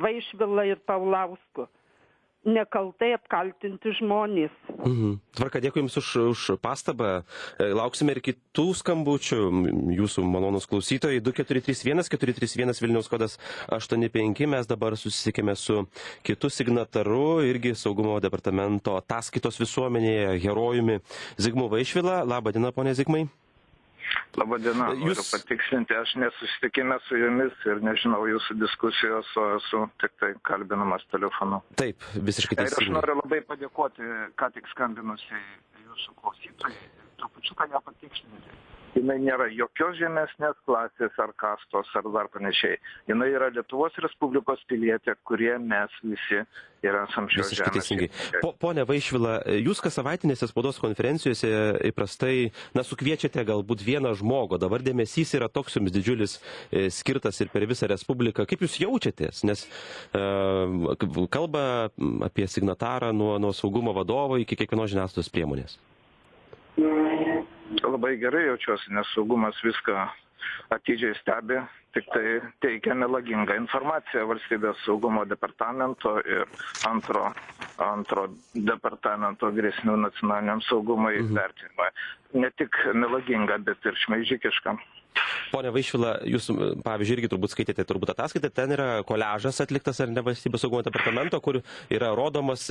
Vaišvila ir Paulausku. Nekaltai apkaltinti žmonės. Tvarka, dėkui Jums už pastabą. Lauksime ir kitų skambučių. Jūsų malonus klausytojai 2431 Vilniaus kodas 85. Mes dabar susisiekėme su kitu signataru, irgi saugumo departamento ataskaitos visuomenėje herojumi Zigmu Vaišvila. Labą dieną, ponė Zigmai. Labą dieną, noriu patikslinti, aš nesusitikime su jumis ir nežinau jūsų diskusijos, o esu tik tai kalbinamas telefonu. Taip, visiškai teisingai. Ir aš noriu labai padėkoti, ką tik skambinusiai jūsų klausytojai, trupučiuką ją patikslinti. jinai nėra jokios žemesnės klasės ar kastos ar dar panašiai. Jinai yra Lietuvos Respublikos pilietė, kurie mes visi ir esam šios Visiškai žemės. teisingai. Pone Vaišvila, jūs kas savaitinėse spaudos konferencijose įprastai sukviečiate galbūt vieną žmogų. Dabar dėmesys yra toks jums didžiulis skirtas ir per visą Respubliką. Kaip jūs jaučiatės? Nes kalba apie signatarą nuo saugumo vadovo iki kiekvienos žiniasklaidos priemonės. Labai gerai jaučiuosi, nes saugumas viską atidžiai stebi, tik tai teikia melagingą informaciją valstybės saugumo departamento ir antro departamento grėsmių nacionaliniam saugumui vertinimą. Ne tik melagingą, bet ir šmeižikišką. Pone Vaišvila, jūs, pavyzdžiui, irgi turbūt skaitėte ataskaitę, ten yra koliažas atliktas ar ne valstybės saugumo departamento, kur yra rodomas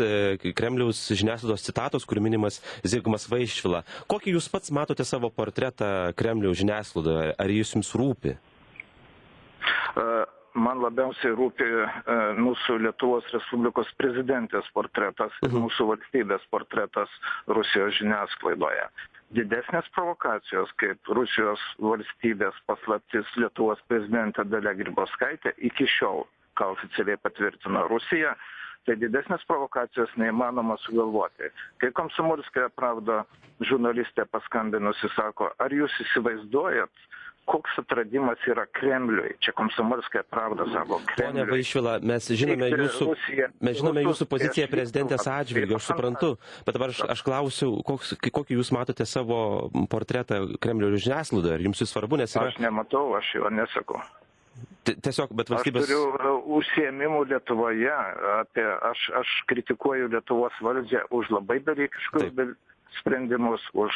Kremliaus žiniasklaidos citatos, kur minimas Zigmas Vaišvila. Kokį jūs pats matote savo portretą Kremliaus žiniasklaidoje? Ar jis jums rūpi? Man labiausiai rūpi mūsų Lietuvos Respublikos prezidentės portretas ir mūsų valstybės portretas Rusijos žiniasklaidoje. Didesnės provokacijos, kaip Rusijos valstybės paslaptis Lietuvos prezidentė Dalia Grybauskaitė iki šiol, ką oficialiai patvirtino Rusija, tai didesnės provokacijos neįmanoma sugalvoti. Kai Komsomolskaja pravda žurnalistė paskambinusi sako, ar jūs įsivaizduojat, koks atradimas yra Kremliui. Čia Komsomolskaja pravda sako Kremliui. Pone Vaišvila, mes žinome jūsų poziciją prezidentės atžvilgiu, aš suprantu, bet dabar aš klausiu, kokį jūs matote savo portretą Kremliaus žiniasklaidoje, ar jums svarbu, nes yra... Aš nematau, aš jo nesaku. Tiesiog, bet valstybės... Aš turiu užsiėmimų Lietuvoje, aš kritikuoju Lietuvos valdžią už labai dalykiškus sprendimus, už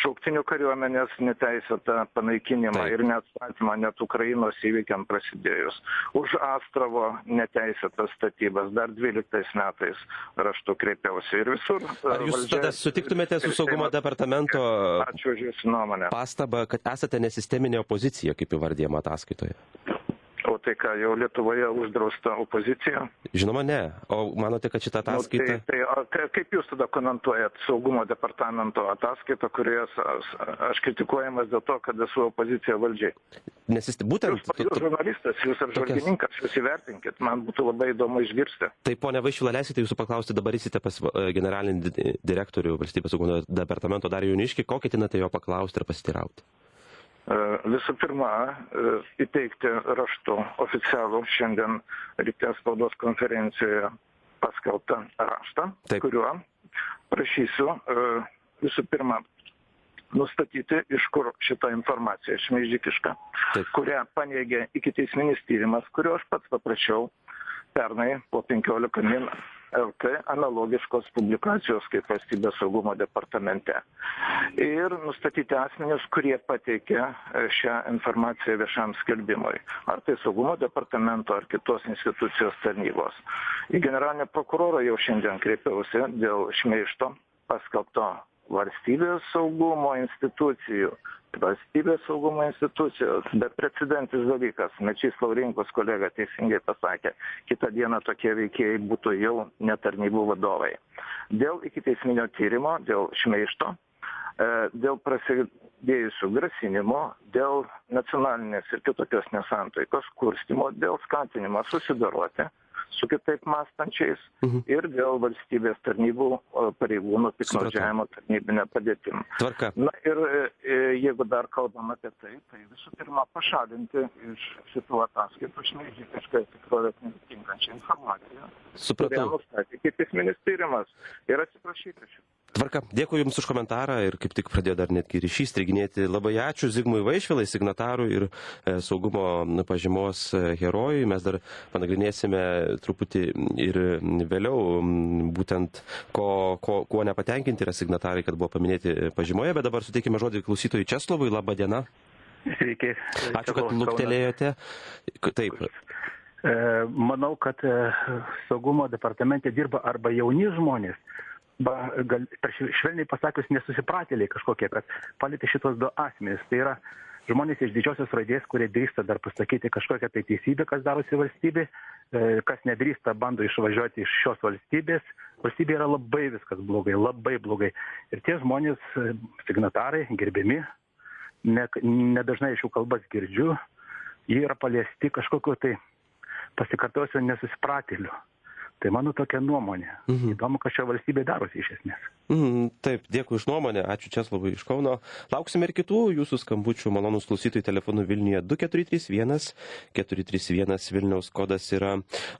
šauktinių kariuomenės neteisėtą panaikinimą ir neatstatymą net Ukrainos įvykiam prasidėjus, už Astravo neteisėtas statybas, dar 12 metais raštu kreipiausi ir visur. Ar jūs tada sutiktumėte su saugumo departamento Ačiū už jūsų nuomonę. Pastabą, kad esate nesisteminė opozicija, kaip įvardėjama ataskaitoje? O tai ką, jau Lietuvoje uždrausta opozicija? Žinoma, ne. O manote, kad šitą ataskaitą... Kaip jūs tada komentuojat saugumo departamento ataskaitą, kurioje aš kritikuojamas dėl to, kad esu opozicija valdžiai? Būtent... Jūs žurnalistas, jūs apžvalgininkas, jūs įvertinkit, man būtų labai įdomu išgirsti. Tai, ponia Vaišvila, leisite jūsų paklausti, dabar įsite pas generalinį direktorių valstybės saugumo departamento Darių Jauniškį, ko ketinate jo paklausti ir pasitirauti? Visų pirma, įteikti raštu oficialų šiandien ryte spaudos konferencijoje paskelbtą raštą, kuriuo prašysiu visų pirma nustatyti, iš kur šita informacija šmeižikiška, kurią paneigė ikiteisminis tyrimas, kurio aš pats paprašiau pernai po 15 min LT analogiškos publikacijos kaip valstybės saugumo departamente. Ir nustatyti asmenis, kurie pateikė šią informaciją viešam skelbimui. Ar tai saugumo departamento, ar kitos institucijos tarnybos. Į generalinę prokurorą jau šiandien kreipiausi dėl šmeižto paskelbto valstybės saugumo institucijų. Valstybės saugumo institucijos, beprecedentis dalykas, Mečys Laurinkus kolega teisingai pasakė, kitą dieną tokie veikėjai būtų jau netarnybų vadovai. Dėl ikiteisminio tyrimo, dėl šmeižto, dėl prasidėjusių grasinimų, dėl nacionalinės ir kitokios nesantaikos kurstymo, dėl skatinimo susidoroti su kitaip mąstančiais ir dėl valstybės tarnybų pareigūnų piktnaudžiavimo tarnybinę padėtim. Na ir jeigu dar kalbam apie tai visų pirma pašalinti iš šitų ataskaitų šmeižikiškai tikrovės netinkančią informaciją. Kurią nustatė ikiteisminis tyrimas ir atsiprašyti šitą. Tvarka, dėkui Jums už komentarą ir kaip tik pradėjo dar netgi ryšys striginėti. Labai ačiū Zigmui Vaišvilai, signatarui ir saugumo pažymos herojui. Mes dar panagrinėsime truputį ir vėliau būtent kuo nepatenkinti yra signatarai, kad buvo paminėti pažymoje, bet dabar suteikime žodį klausytojui Česlovui. Labą dieną. Sveiki. Ačiū, kad luktelėjote. Taip. Manau, kad saugumo departamente dirba arba jauni žmonės, gal švelniai pasakius nesusipratėliai kažkokie, kad palėtė šitos du asmenys. Tai yra žmonės iš didžiosios raidės, kurie drįsta dar pasakyti kažkokią tai teisybę, kas darosi valstybė, kas nedrįsta, bando išvažiuoti iš šios valstybės. Valstybė yra labai viskas blogai, labai blogai. Ir tie žmonės, signatarai, gerbiami, nedažnai iš jų kalbas girdžiu, jie yra paliesti kažkokio tai, pasikartosiu, nesusipratėlių. Tai mano tokia nuomonė. Įdomu, kas čia valstybė darosi iš esmės. Taip, dėkui už nuomonę, ačiū Česlovui iš Kauno. Lauksime ir kitų jūsų skambučių, malonūs klausytojai, telefonu Vilniuje 2431, 431 Vilniaus kodas yra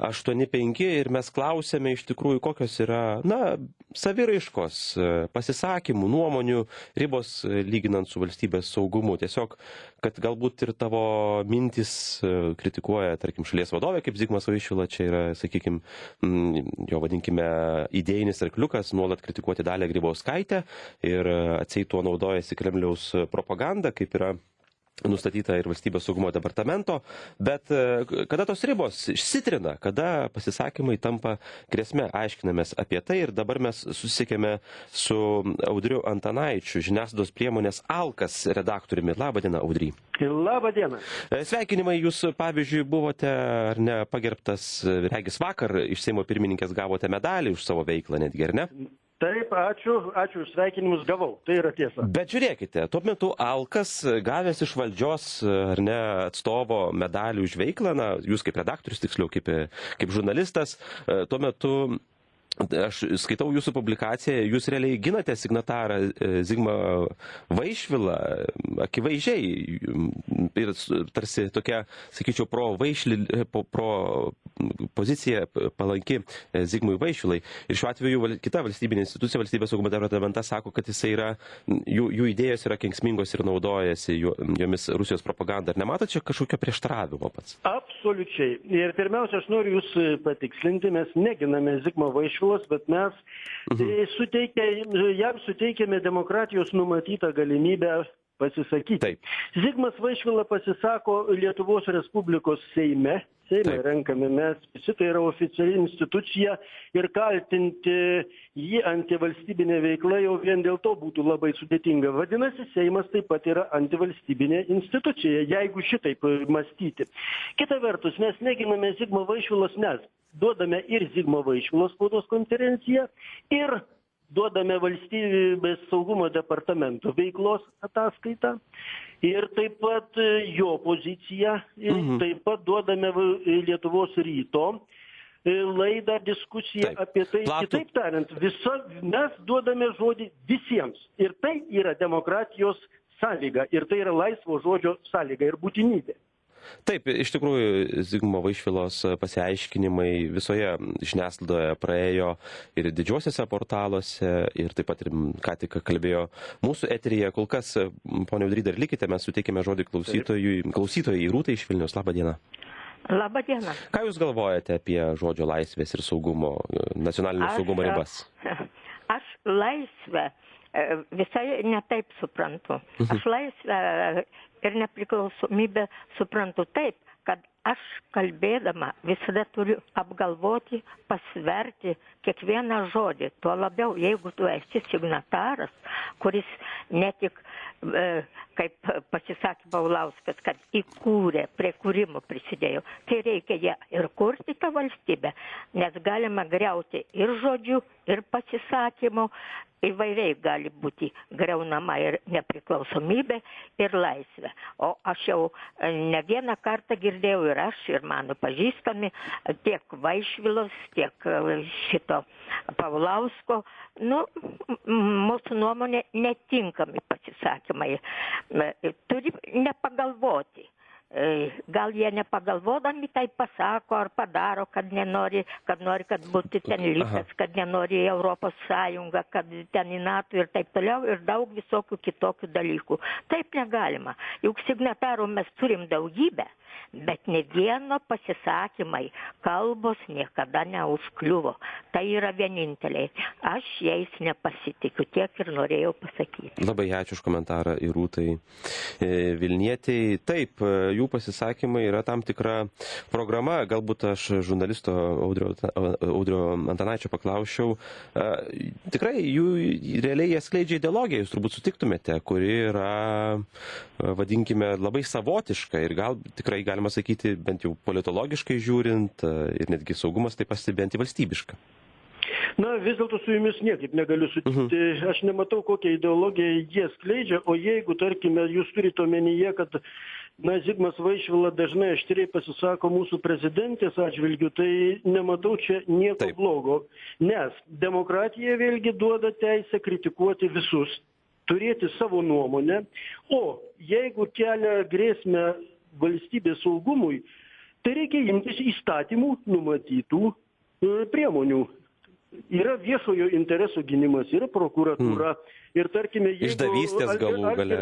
85 ir mes klausėme iš tikrųjų, kokios yra, saviraiškos, pasisakymų, nuomonių ribos lyginant su valstybės saugumu. Tiesiog, kad galbūt ir tavo mintis kritikuoja, tarkim, šalies vadovė, kaip Zigmas Vaišvila, čia yra, sakykime, jo vadinkime idėjinis arkliukas, nuolat kritikuoti Dalią Grybauskaitę ir atseit tuo naudojasi Kremliaus propaganda, kaip yra nustatyta ir valstybės saugumo departamento, bet kada tos ribos išsitrina, kada pasisakymai tampa grėsme, aiškinamės apie tai ir dabar mes susisiekėme su Audriu Antanaičiu, žiniasklaidos priemonės Alkas redaktoriumi. Labą dieną, Audry. Labą dieną. Sveikinimai, jūs pavyzdžiui buvote ar ne pagerbtas, regis vakar iš Seimo pirmininkės gavote medalį už savo veiklą netgi, ar ne? Taip, ačiū už sveikinimus gavau, tai yra tiesa. Bet žiūrėkite, tuo metu Alkas, gavęs iš valdžios ar ne atstovo medalį už veiklą, jūs kaip redaktorius, tiksliau kaip žurnalistas, tuo metu aš skaitau jūsų publikaciją, jūs realiai ginate signatarą Zigmą Vaišvilą, akivaizdžiai ir tarsi tokia, sakyčiau, pro pozicija palanki Zigmui Vaišvilai. Ir šiuo atveju kita valstybinė institucija, valstybės saugumo departamentas sako, kad jisai yra, jų idėjos yra kenksmingos ir naudojasi jomis Rusijos propaganda. Ar nematot čia kažkokio prieštaravimo pats? Absoliučiai. Ir pirmiausia, aš noriu jūs patikslinti, mes neginame Zigmo Vaišvilą, bet mes jam suteikėme demokratijos numatytą galimybę pasisakyti. Taip. Zigmas Vaišvila pasisako Lietuvos Respublikos Seime renkame mes, visi tai yra oficiali institucija ir kaltinti jį antivalstybinė veikla jau vien dėl to būtų labai sudėtinga. Vadinasi, Seimas taip pat yra antivalstybinė institucija, jeigu šitaip mąstyti. Kita vertus, mes neginame Zigmo Vaišvilos, mes duodame ir Zigmo Vaišvilos spaudos konferenciją ir duodame valstybės saugumo departamento veiklos ataskaitą ir taip pat jo poziciją ir taip pat duodame Lietuvos ryto laidą, diskusiją apie tai. Kitaip tariant, mes duodame žodį visiems ir tai yra demokratijos sąlyga ir tai yra laisvo žodžio sąlyga ir būtinybė. Taip, iš tikrųjų, Zigmo Vaišvilos pasiaiškinimai visoje žiniasklaidoje praėjo ir didžiuosiuose portaluose, ir taip pat ir ką tik kalbėjo mūsų eteryje. Kol kas, ponia Audry, dar likite, mes suteikime žodį klausytojai Rūtai iš Vilniaus. Labą dieną. Labą dieną. Ką jūs galvojate apie žodžio laisvės ir saugumo, nacionalinio saugumo ribas? Aš laisvę visai netaip suprantu. Aš laisvę ir nepriklausomybę suprantu taip, kad aš kalbėdama visada turiu apgalvoti, pasverti kiekvieną žodį. Tuo labiau, jeigu tu esi signataras, kuris ne tik, kaip pasisakė Paulauskas, kad įkūrė, prie kūrimo prisidėjo, tai reikia ją ir kurti tą valstybę, nes galima griauti ir žodžių, ir pasisakymų, įvairiai gali būti griaunama ir nepriklausomybė, ir laisvė. O aš jau ne vieną kartą girdėjau ir aš, ir mano pažįstami, tiek Vaišvilos, tiek šito Paulausko, mūsų nuomonė netinkami pasisakymai. Turi nepagalvoti. Gal jie nepagalvodami tai pasako ar padaro, kad nori, kad būtų ten likęs, kad nenori į Europos Sąjungą, kad ten į NATO ir taip toliau ir daug visokių kitokių dalykų. Taip negalima. Juk signatarų mes turim daugybę, bet ne vieno pasisakymai, kalbos niekada neužkliuvo. Tai yra vieninteliai. Aš jais nepasitikiu, tiek ir norėjau pasakyti. Labai ačiū už komentarą ir Rūtai Vilnietei. Taip, jų pasisakymai yra tam tikra programa. Galbūt aš žurnalisto Audrio Antanaičio paklausčiau. Tikrai jų realiai jie skleidžia ideologiją, jūs turbūt sutiktumėte, kuri yra, vadinkime, labai savotiška ir gal tikrai galima sakyti, bent jau politologiškai žiūrint ir netgi saugumas taip pastebėti valstybiška. Na, vis dėlto su jumis niekaip negaliu sutikti. Aš nematau, kokią ideologiją jie skleidžia, o jeigu, tarkime, jūs turite omenyje, kad Zigmas Vaišvila dažnai aštriai pasisako mūsų prezidentės atžvilgių, tai nematau čia nieko blogo, nes demokratija vėlgi duoda teisę kritikuoti visus, turėti savo nuomonę, o jeigu kelia grėsmę valstybės saugumui, tai reikia imtis įstatymų numatytų priemonių. Yra viešojo intereso gynimas, yra prokuratūra ir tarkime, jeigu išdavystės galų gale.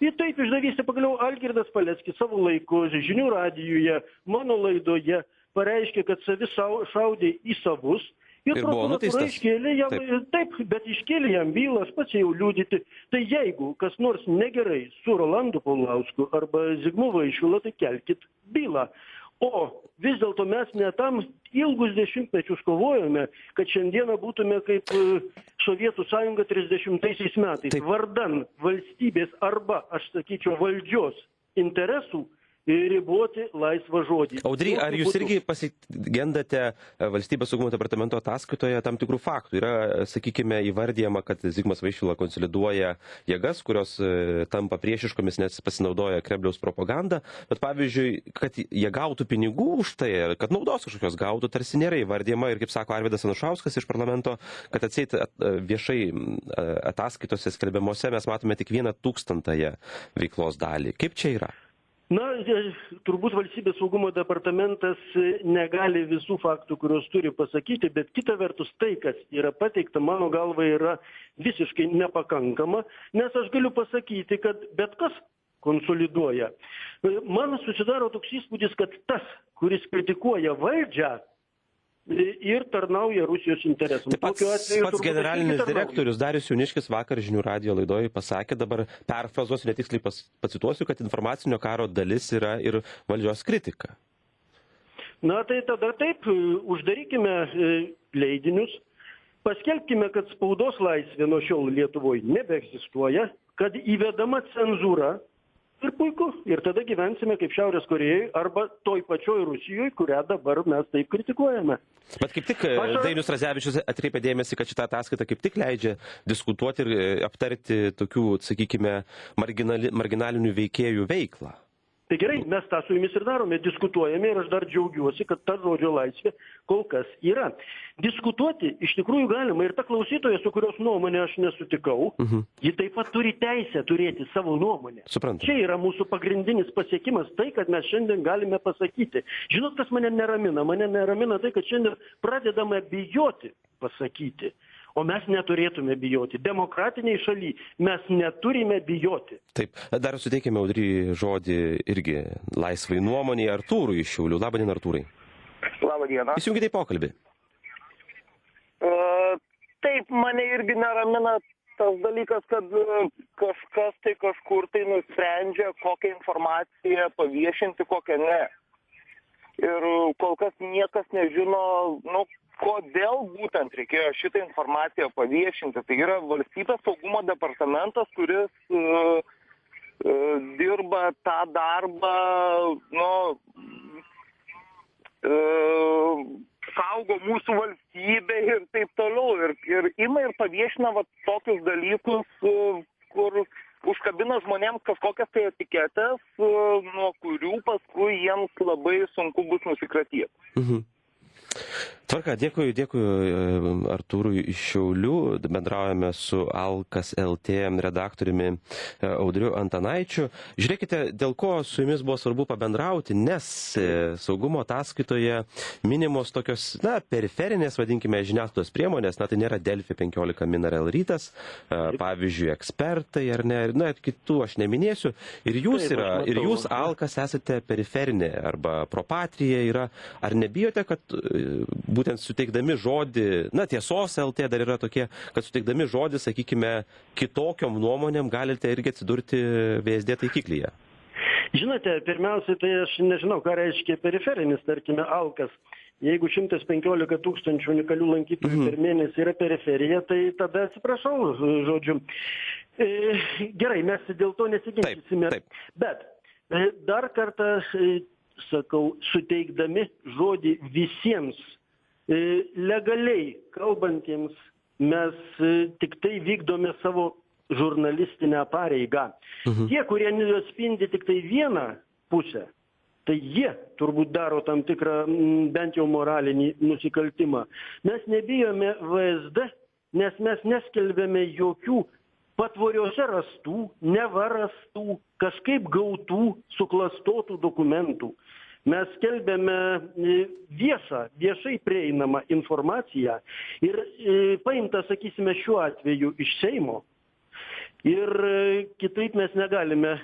Taip, išdavystė pagaliau Algirdas Paleckis savo laiku Žinių radijuje, mano laidoje pareiškė, kad savi šaudė į savus. Ir prokuratūra iškėlė jam, taip, bet iškėlė jam bylą, aš pats jau liudyti. Tai jeigu kas nors negerai su Rolandu Paulausku arba Zigmu Vaišvila, tai kelkit bylą. O vis dėlto mes ne tam ilgus dešimtmečius kovojome, kad šiandieną būtume kaip Sovietų sąjunga 30 metais. Vardan valstybės arba, aš sakyčiau, valdžios interesų riboti laisvą žodį. Audry, ar jūs irgi pasigendate Valstybės saugumo departamento ataskaitoje tam tikrų faktų? Yra, sakykime, įvardyjama, kad Zigmas Vaišvila konsoliduoja jėgas, kurios tampa priešiškomis, nes pasinaudoja Kremliaus propagandą, bet pavyzdžiui, kad jie gautų pinigų už tai, kad naudos kažkokios gautų, tarsi nėra įvardyjama ir, kaip sako Arvydas Anušauskas iš parlamento, kad atseit viešai ataskaitose skelbiamuose mes matome tik 1/1000 veiklos dalį. Kaip čia yra? Na, turbūt Valstybės saugumo departamentas negali visų faktų, kuriuos turi pasakyti, bet kita vertus tai, kas yra pateikta, mano galva, yra visiškai nepakankama, nes aš galiu pasakyti, kad bet kas konsoliduoja. Man susidaro toks įspūdis, kad tas, kuris kritikuoja valdžią, ir tarnauja Rusijos interesams. Taip pats generalinis direktorius Darius Jauniškis vakar Žinių radijo laidoje pasakė, dabar perfrazuosiu, netiksliai pacituosiu, kad informacinio karo dalis yra ir valdžios kritika. Na tai tada taip, uždarykime leidinius, paskelbkime, kad spaudos laisvė nuo šiol Lietuvoje nebeegzistuoja, kad įvedama cenzūra. Ir puiku. Ir tada gyvensime kaip Šiaurės Korėjai arba toj pačioj Rusijoje, kurią dabar mes taip kritikuojame. Bet kaip tik Dainius Radzevičius atkreipė dėmesį, kad šitą ataskaitą kaip tik leidžia diskutuoti ir aptarti tokių, sakykime, marginalinių veikėjų veiklą. Tai gerai, mes tą su jumis ir darome, diskutuojame ir aš dar džiaugiuosi, kad ta žodžio laisvė kol kas yra. Diskutuoti iš tikrųjų galima ir ta klausytoja, su kurios nuomonė aš nesutikau, ji taip pat turi teisę turėti savo nuomonę. Suprantu. Čia yra mūsų pagrindinis pasiekimas, tai, kad mes šiandien galime pasakyti. Žinot, kas mane neramina? Mane neramina tai, kad šiandien pradedame bijoti pasakyti. O mes neturėtume bijoti. Demokratiniai šaly mes neturime bijoti. Taip, dar suteikime Audry žodį irgi laisvai nuomonį Artūrui iš Šiaulių. Labą dieną, Artūrai. Labą dieną. Įsijungite į pokalbį. Taip, mane irgi neramina tas dalykas, kad kažkas tai kažkur tai nusprendžia, kokią informaciją paviešinti, kokią ne. Ir kol kas niekas nežino, kodėl būtent reikėjo šitą informaciją paviešinti. Tai yra Valstybės saugumo departamentas, kuris dirba tą darbą, saugo mūsų valstybę ir taip toliau. Ir ima ir paviešina tokius dalykus, kur užkabina žmonėms kažkokias tai etiketės, nuo kurių paskui jiems labai sunku bus nusikratyti. Tvarka, dėkui Artūrui iš Šiaulių. Bendraujame su Alkas LT redaktoriumi Audriu Antanaičiu. Žiūrėkite, dėl ko su jumis buvo svarbu pabendrauti, nes saugumo ataskaitoje minimos tokios, periferinės, vadinkime, žiniasklaidos priemonės, tai nėra Delfi 15 min ar L rytas, pavyzdžiui, ekspertai ar ne, kitų aš neminėsiu. Ir jūs, Alkas, esate periferinė arba Propatrija yra. Ar nebijote, kad būtent suteikdami žodį, Tiesos LT dar yra tokie, kad suteikdami žodį, sakykime, kitokiom nuomonėm galite irgi atsidurti VSD taikiklyje? Žinote, pirmiausia, tai aš nežinau, ką reiškia periferinis, tarkime, Alkas. Jeigu 115 tūkstančių unikalių lankytojų per mėnesį yra periferija, tai tada atsiprašau, žodžiu. Gerai, mes dėl to nesiginčysime. Bet dar kartą sakau, suteikdami žodį visiems Legaliai kalbantiems mes tik tai vykdome savo žurnalistinę pareigą. Tie, kurie atspindi tik tai vieną pusę, tai jie turbūt daro tam tikrą bent jau moralinį nusikaltimą. Mes nebijome VSD, nes mes neskelbėme jokių patvoriuose rastų, neva rastų, kažkaip gautų, suklastotų dokumentų. Mes skelbėme viešai prieinamą informaciją ir paimta, sakysime, šiuo atveju iš Seimo. Ir kitaip mes negalime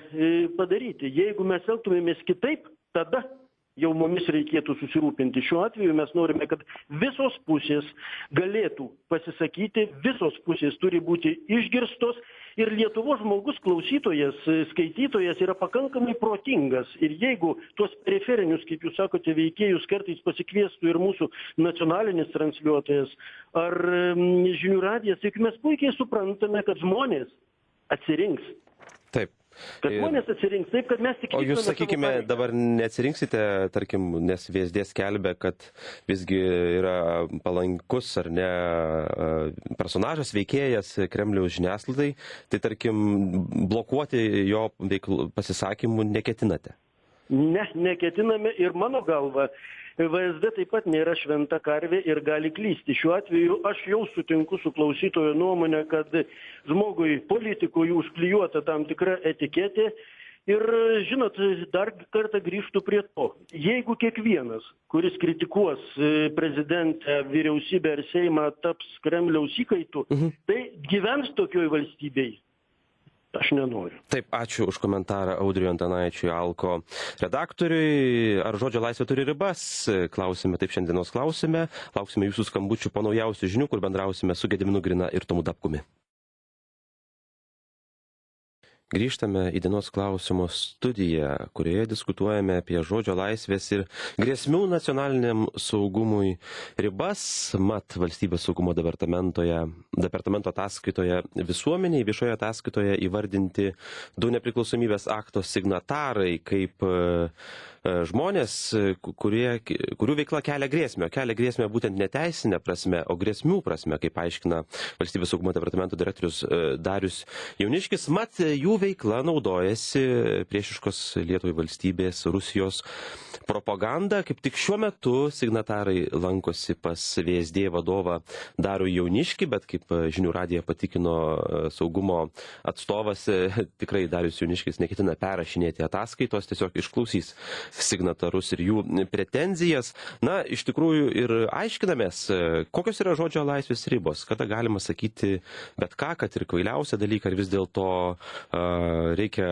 padaryti. Jeigu mes elgtumėmės kitaip, tada jau mumis reikėtų susirūpinti. Šiuo atveju mes norime, kad visos pusės galėtų pasisakyti, visos pusės turi būti išgirstos ir Lietuvos žmogus, klausytojas, skaitytojas yra pakankamai protingas. Ir jeigu tuos periferinius, kaip jūs sakote, veikėjus kartais pasikviestų ir mūsų nacionalinis transliuotojas ar žinių radijas, juk mes puikiai suprantame, kad žmonės atsirinks. Taip. Kad žmonės atsirinks taip, kad mes tik... O jūs, sakykime, dabar neatsirinksite, tarkim, nes VSD skelbia, kad visgi yra palankus ar ne personažas, veikėjas Kremliaus žiniasklaidai, tai tarkim, blokuoti jo pasisakymų neketinate? Ne, neketiname ir mano galva, VSD taip pat nėra šventa karvė ir gali klysti. Šiuo atveju aš jau sutinku su klausytojo nuomonė, kad žmogui, politikui užklijuota tam tikra etiketė. Ir, žinot, dar kartą grįžtų prie to. Jeigu kiekvienas, kuris kritikuos prezidentę, vyriausybę ar Seimą, taps Kremliaus įkaitu, tai gyvens tokioj valstybėj. Aš nenoriu. Taip, ačiū už komentarą Audriui Antanaičiui, Alko redaktoriui. Ar žodžio laisvė turi ribas? Klausime, taip šiandienos klausime. Lauksime jūsų skambučių po naujausių žinių, kur bendrausime su Gediminu Grina ir Tomu Dapkumi. Grįžtame į dienos klausimo studiją, kurioje diskutuojame apie žodžio laisvės ir grėsmių nacionaliniam saugumui ribas. Mat, valstybės saugumo departamento ataskaitoje visuomeniai, viešoje ataskaitoje įvardinti 2 nepriklausomybės akto signatarai kaip žmonės, kurių veikla kelia grėsmę būtent ne teisinė prasme, o grėsmių prasme, kaip aiškina valstybės saugumo departamento direktorius Darius Jauniškis. Mat, jų veikla naudojasi priešiškos Lietuvai valstybės Rusijos propaganda. Kaip tik šiuo metu signatarai lankosi pas VSD vadovą Darių Jauniškį, bet kaip žinių radija patikino saugumo atstovas, tikrai Darius Jauniškis neketina perrašinėti ataskaitos, tiesiog išklausys signatarus ir jų pretenzijas. Na, iš tikrųjų ir aiškinamės, kokios yra žodžio laisvės ribos, kada galima sakyti bet ką, kad ir kvailiausią dalyką, ar vis dėlto reikia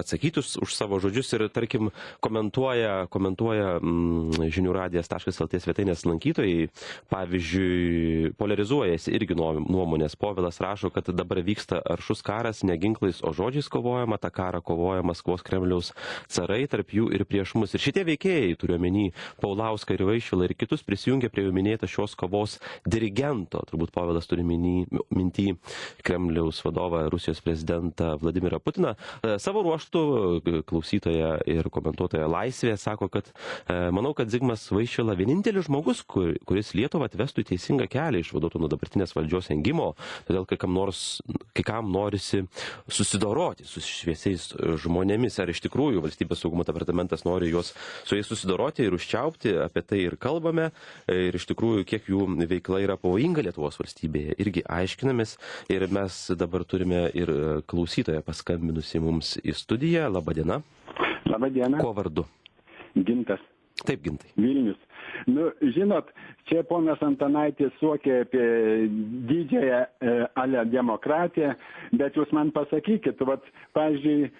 atsakyti už savo žodžius ir, tarkim, komentuoja žinių radijas.lt svetainės lankytojai, pavyzdžiui, polarizuojasi irgi nuomonės. Povilas rašo, kad dabar vyksta aršus karas, ne ginklais, o žodžiais kovojama, tą karą kovoja Maskvos Kremliaus carai, tarp jų ir prieš mus. Ir šitie veikėjai, turiuomenį Paulauską ir Vaišvilą ir kitus, prisijungia prie jau minėtą šios kovos dirigento. Turbūt Povilas turi mintį Kremliaus vadovą, Rusijos prezidentą Vladimirą Putiną. Savo ruoštų klausytoja ir komentuotoja Laisvė sako, kad manau, kad Zigmas Vaišvila vienintelis žmogus, kuris Lietuvą atvestų į teisingą kelią, išvaduotų nuo dabartinės valdžios engimo, todėl kai kam norisi susidoroti su šviesiais žmonėmis. Ar iš tikrųjų valstybės saugumo departamentas nori su jais susidoroti ir užčiaupti, apie tai ir kalbame. Ir iš tikrųjų, kiek jų veikla yra pavojinga Lietuvos valstybėje, irgi aiškinamės. Ir mes dabar turime ir klausytoją paskambinusi mums į studiją. Labadiena. Labadiena. Kuo vardu? Gintas. Taip, Gintai. Vilnius. Nu, žinot, čia ponas Antanaitis suokė apie didžiąją ale demokratiją, bet jūs man pasakykit, vat, pavyzdžiui,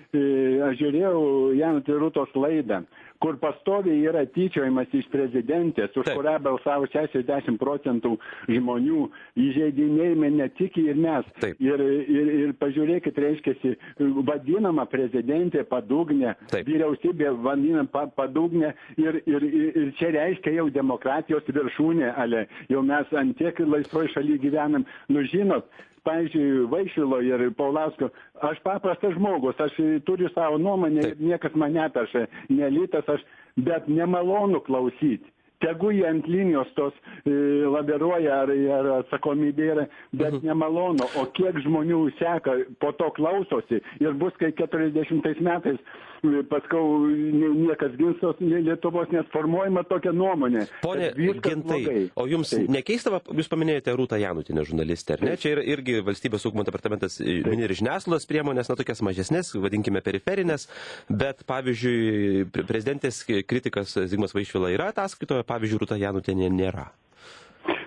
aš žiūrėjau Janutės Rūtos laidą, kur pastoviai yra tyčiojimas iš prezidentės, už kurią balsavo 60% žmonių, įžeidinėjame ne tik ir mes. Ir pažiūrėkit, reiškiasi, vadinama prezidentė padugnė, vyriausybė vadinama padugnė ir čia reiškia jau demokratijos viršūnė, ale jau mes ant tiek laisvoj šaly gyvenam. Nu, žinot, pavyzdžiui, Vaišvilo ir Paulausko, aš paprastas žmogus, aš turiu savo nuomonę ir niekas man neperša, nelytas aš, bet nemalonu klausyti. tegu jie ant linijos tos laviruoja ar atsakomybė yra, bet nemalonu, o kiek žmonių seka, po to klausosi ir bus, kai 40 metais paskau niekas gins tos Lietuvos, nes formuojama tokia nuomonė. Pone Gintai, o jums nekeista, jūs paminėjote Rūtą Janutienę, žurnalistę, ar ne? Čia yra irgi Valstybės saugumo departamentas mini ir žiniasklaidos priemonės, na tokias mažesnės, vadinkime periferinės, bet pavyzdžiui, prezidentės kritikas Zigmas Vaišvila yra ataskaitoje, pavyzdžiui, Rūta Janutienė nėra.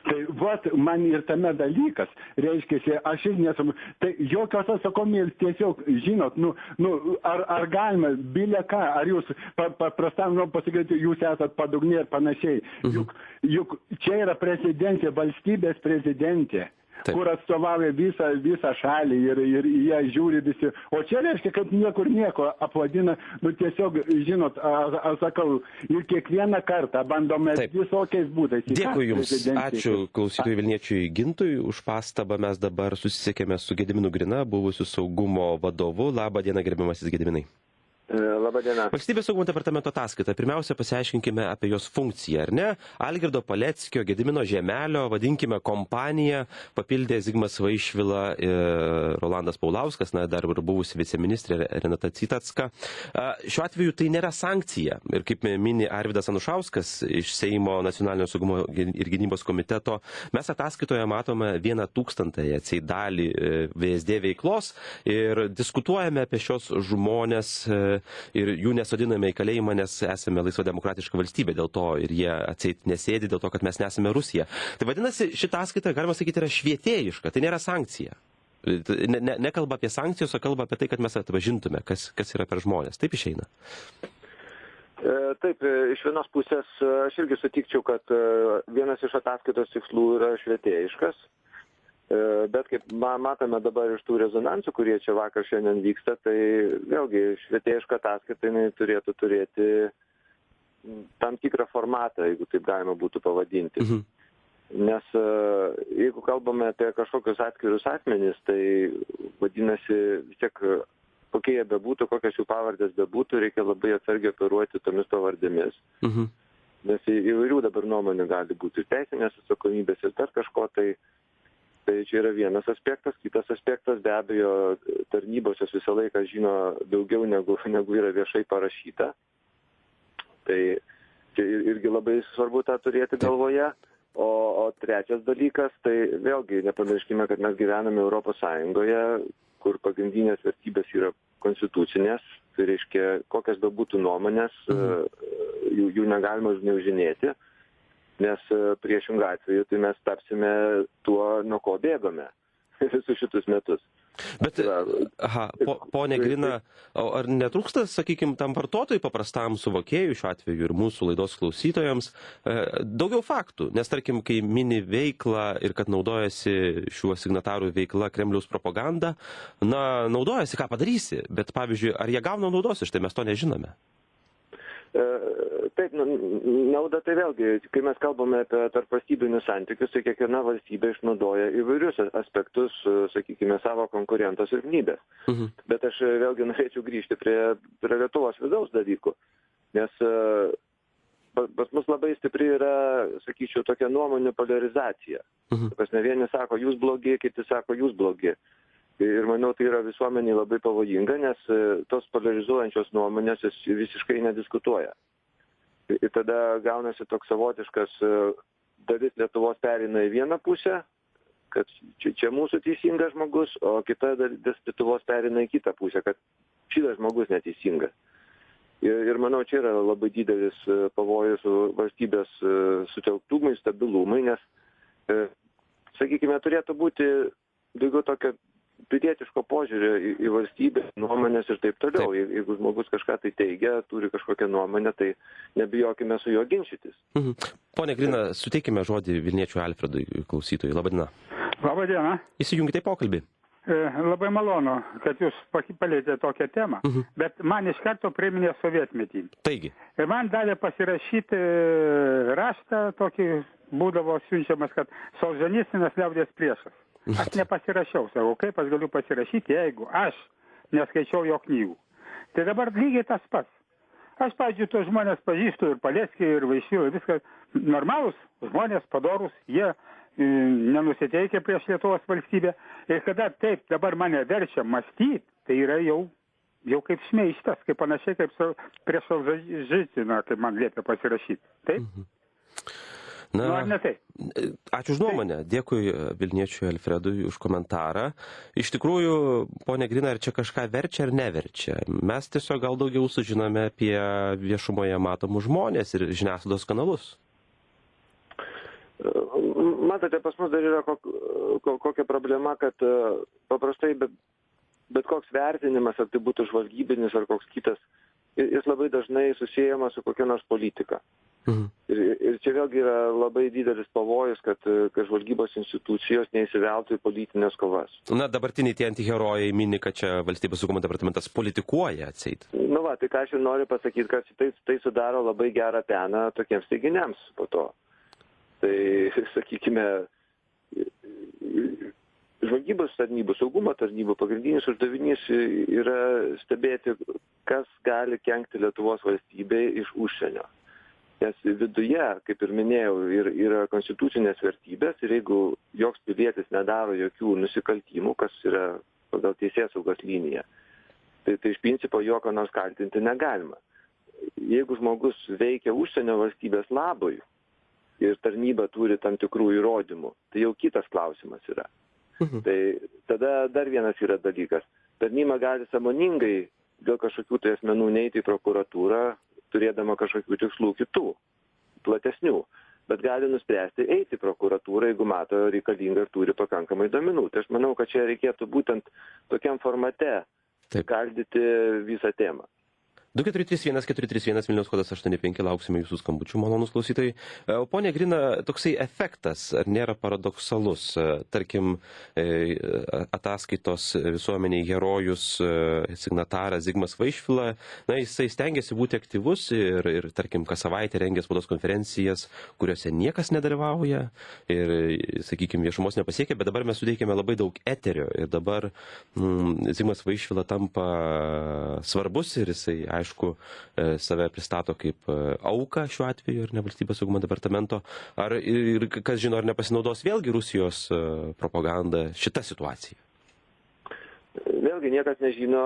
Tai vat man ir tame dalykas, reiškia, aš ir nesu, tai jokios atsakomybės tiesiog, žinot, ar galima, bilė ką, ar jūs paprastam pasakyti, jūs esat padugnė ir panašiai, juk čia yra prezidentė, valstybės prezidentė. Taip. Kur atstovauja visą šalį ir jie žiūri visi. O čia reiškia, kad niekur nieko apvadina, tiesiog, žinot, aš sakau, ir kiekvieną kartą bandome visokiais būdais. Dėkui Jums, ačiū klausytojui Vilniečiui Gintui už pastabą. Mes dabar susisiekėme su Gediminu Grina, buvusiu saugumo vadovu. Labą dieną, gerbiamasis Gediminai. Labą dieną. Valstybės saugumo departamento ataskaita. Pirmiausia, pasiaiškinkime apie jos funkciją, ar ne? Algirdo Paleckio, Gedimino Žemelio, vadinkime kompaniją, papildė Zigmas Vaišvila ir Rolandas Paulauskas, na, dar ir buvusi viceministrė Renata Citacka. Šiuo atveju tai nėra sankcija. Ir kaip mini Arvydas Anušauskas iš Seimo nacionalinio saugumo ir gynybos komiteto, mes ataskaitoje matome 1/1000 atseit dalį VSD veiklos ir diskutuojame apie šios žmonės ir jų nesodiname į kalėjimą, nes esame laisva demokratiška valstybė, dėl to ir jie atseit nesėdi, dėl to, kad mes nesame Rusija. Tai vadinasi, šitą ataskaitą, galima sakyti, yra švietėjiška, tai nėra sankcija. Nekalba apie sankcijos, o kalba apie tai, kad mes atpažintume, kas yra per žmonės. Taip išeina. Taip, iš vienos pusės aš irgi sutikčiau, kad vienas iš ataskaitos tikslų yra švietėjiškas. Bet kaip matome dabar iš tų rezonansų, kurie čia vakar šiandien vyksta, tai vėlgi švietėjiška ataskaita turėtų turėti tam tikrą formatą, jeigu taip galima būtų pavadinti. Nes jeigu kalbame apie kažkokius atskirus asmenys, tai vadinasi vis tiek kokie jie bebūtų, kokios jų pavardės bebūtų, reikia labai atsargiai operuoti tomis pavardėmis. Nes įvairių dabar nuomonių gali būti ir teisinės atsakomybės ir dar kažko, tai čia yra vienas aspektas. Kitas aspektas, be abejo, tarnybos jos visą laiką žino daugiau negu yra viešai parašyta. Tai čia irgi labai svarbu tą turėti galvoje. O trečias dalykas, tai vėlgi nepamirškime, kad mes gyvename Europos Sąjungoje, kur pagrindinės vertybės yra konstitucinės. Tai reiškia, kokias bebūtų nuomonės, jų negalima neužinėti. Nes priešingų atveju tai mes tapsime tuo, nuo ko bėgome visus šitus metus. Bet, ponė Grina, ar netrūksta, sakykime, tam vartotojui paprastam suvokėjui, šiuo atveju ir mūsų laidos klausytojams, daugiau faktų? Nes, tarkim, kai mini veiklą ir kad naudojasi šiuo signatarų veikla Kremliaus propaganda, na, naudojasi, ką padarysi, bet, pavyzdžiui, ar jie gauna naudos iš tai, mes to nežinome. Taip, nauda tai vėlgi, kai mes kalbame apie tarpvalstybinius santykius, tai kiekviena valstybė išnaudoja įvairius aspektus, sakykime, savo konkurento silpnybės. Bet aš vėlgi norėčiau grįžti prie Lietuvos vidaus dalykų, nes pas mus labai stipri yra, sakyčiau, tokia nuomonių polarizacija. Prasme, vieni sako, jūs blogi, kiti sako, jūs blogi. Ir manau, tai yra visuomeniai labai pavojinga, nes tos polarizuojančios nuomonės visiškai nediskutuoja. Ir tada gaunasi toks savotiškas, dalis Lietuvos pereina į vieną pusę, kad čia mūsų teisingas žmogus, o kita dalis Lietuvos pereina į kitą pusę, kad šitas žmogus neteisingas. Ir manau, čia yra labai didelis pavojus valstybės sutelktumui, stabilumui, nes, sakykime, turėtų būti daugiau tokio pilietiško požiūrio į valstybę, nuomonės ir taip toliau. Jeigu žmogus kažką tai teigia, turi kažkokią nuomonę, tai nebijokime su juo ginčytis. Pone Grina, suteikime žodį Vilniečiui Alfredui klausytojui. Labadiena. Labadiena. Įsijunkite į pokalbį. Labai malonu, kad jūs palėtėte tokią temą, bet man iš karto priminė sovietmetį. Taigi. Ir man davė pasirašyti raštą, tokį būdavo siunčiamas, kad Solženicynas liaudies priešas. Aš nepasirašiau, sakau, kaip aš galiu pasirašyti, jeigu aš neskaičiau jo knygų. Tai dabar lygiai tas pats. Aš, pavyzdžiui, tos žmonės pažįstu ir Paleckį, ir Vaišvilą, viskas normalūs žmonės, padorūs, jie nenusiteikia prieš Lietuvos valstybę. Ir kada taip dabar mane verčia mąstyti, tai yra jau kaip šmeižtas, kaip panašiai kaip prieš Solženicyną, kaip man liepia pasirašyti. Taip? Na, ar ne taip? Ačiū už nuomonę. Dėkui Vilniečiui Alfredui už komentarą. Iš tikrųjų, ponė Grina, ar čia kažką verčia ar neverčia? Mes tiesiog gal daugiau sužinome apie viešumoje matomus žmonės ir žiniasklaidos kanalus. Matote, pas mus dar yra kokia problema, kad paprastai bet koks vertinimas, ar tai būtų žvalgybinis ar koks kitas, jis labai dažnai susiejamas su kokia nors politika. Ir čia vėlgi yra labai didelis pavojus, kad žvalgybos institucijos neįsiveltų į politinės kovas. Na, dabartiniai tie antiherojai mini, kad čia valstybės saugumo departamentas politikuoja atseit. Nu va, tai ką aš ir noriu pasakyti, kad tai sudaro labai gerą peną tokiems teiginiams po to. Tai, sakykime, žvalgybos tarnybų, saugumo tarnybų pagrindinis uždavinys yra stebėti, kas gali kenkti Lietuvos valstybei iš užsienio. Nes viduje, kaip ir minėjau, yra konstitucinės vertybės ir jeigu joks pilietis nedaro jokių nusikaltimų, kas yra pagal teisėsaugos liniją, tai iš principo jokio nors kaltinti negalima. Jeigu žmogus veikia užsienio valstybės labui ir tarnyba turi tam tikrų įrodymų, tai jau kitas klausimas yra. Tai tada dar vienas yra dalykas. Tarnyba gali sąmoningai dėl kažkokių tai asmenų neiti į prokuratūrą, turėdama kažkokių tikslų kitų, platesnių, bet gali nuspręsti eiti į prokuratūrą, jeigu mato reikalingą ir turi pakankamai duomenų. Tai aš manau, kad čia reikėtų būtent tokiam formate skaldyti visą temą. 2431431 Vilniaus kodas 85, lauksime jūsų skambučių, malonus klausytojai. Pone Grina, toksai efektas, ar nėra paradoksalus? Tarkim, ataskaitos visuomeniai herojus signataras Zigmas Vaišvila, na, jisai stengiasi būti aktyvus ir tarkim, kas savaitę rengia spaudos konferencijas, kuriuose niekas nedalyvauja ir, sakykime, viešumos nepasiekia, bet dabar mes suteikėme labai daug eterio ir dabar Zigmas Vaišvila tampa svarbus ir jisai, aišku, save pristato kaip auką šiuo atveju ir ne valstybės saugumo departamento. Ir kas žino, ar nepasinaudos vėlgi Rusijos propaganda šitą situaciją? Vėlgi niekas nežino,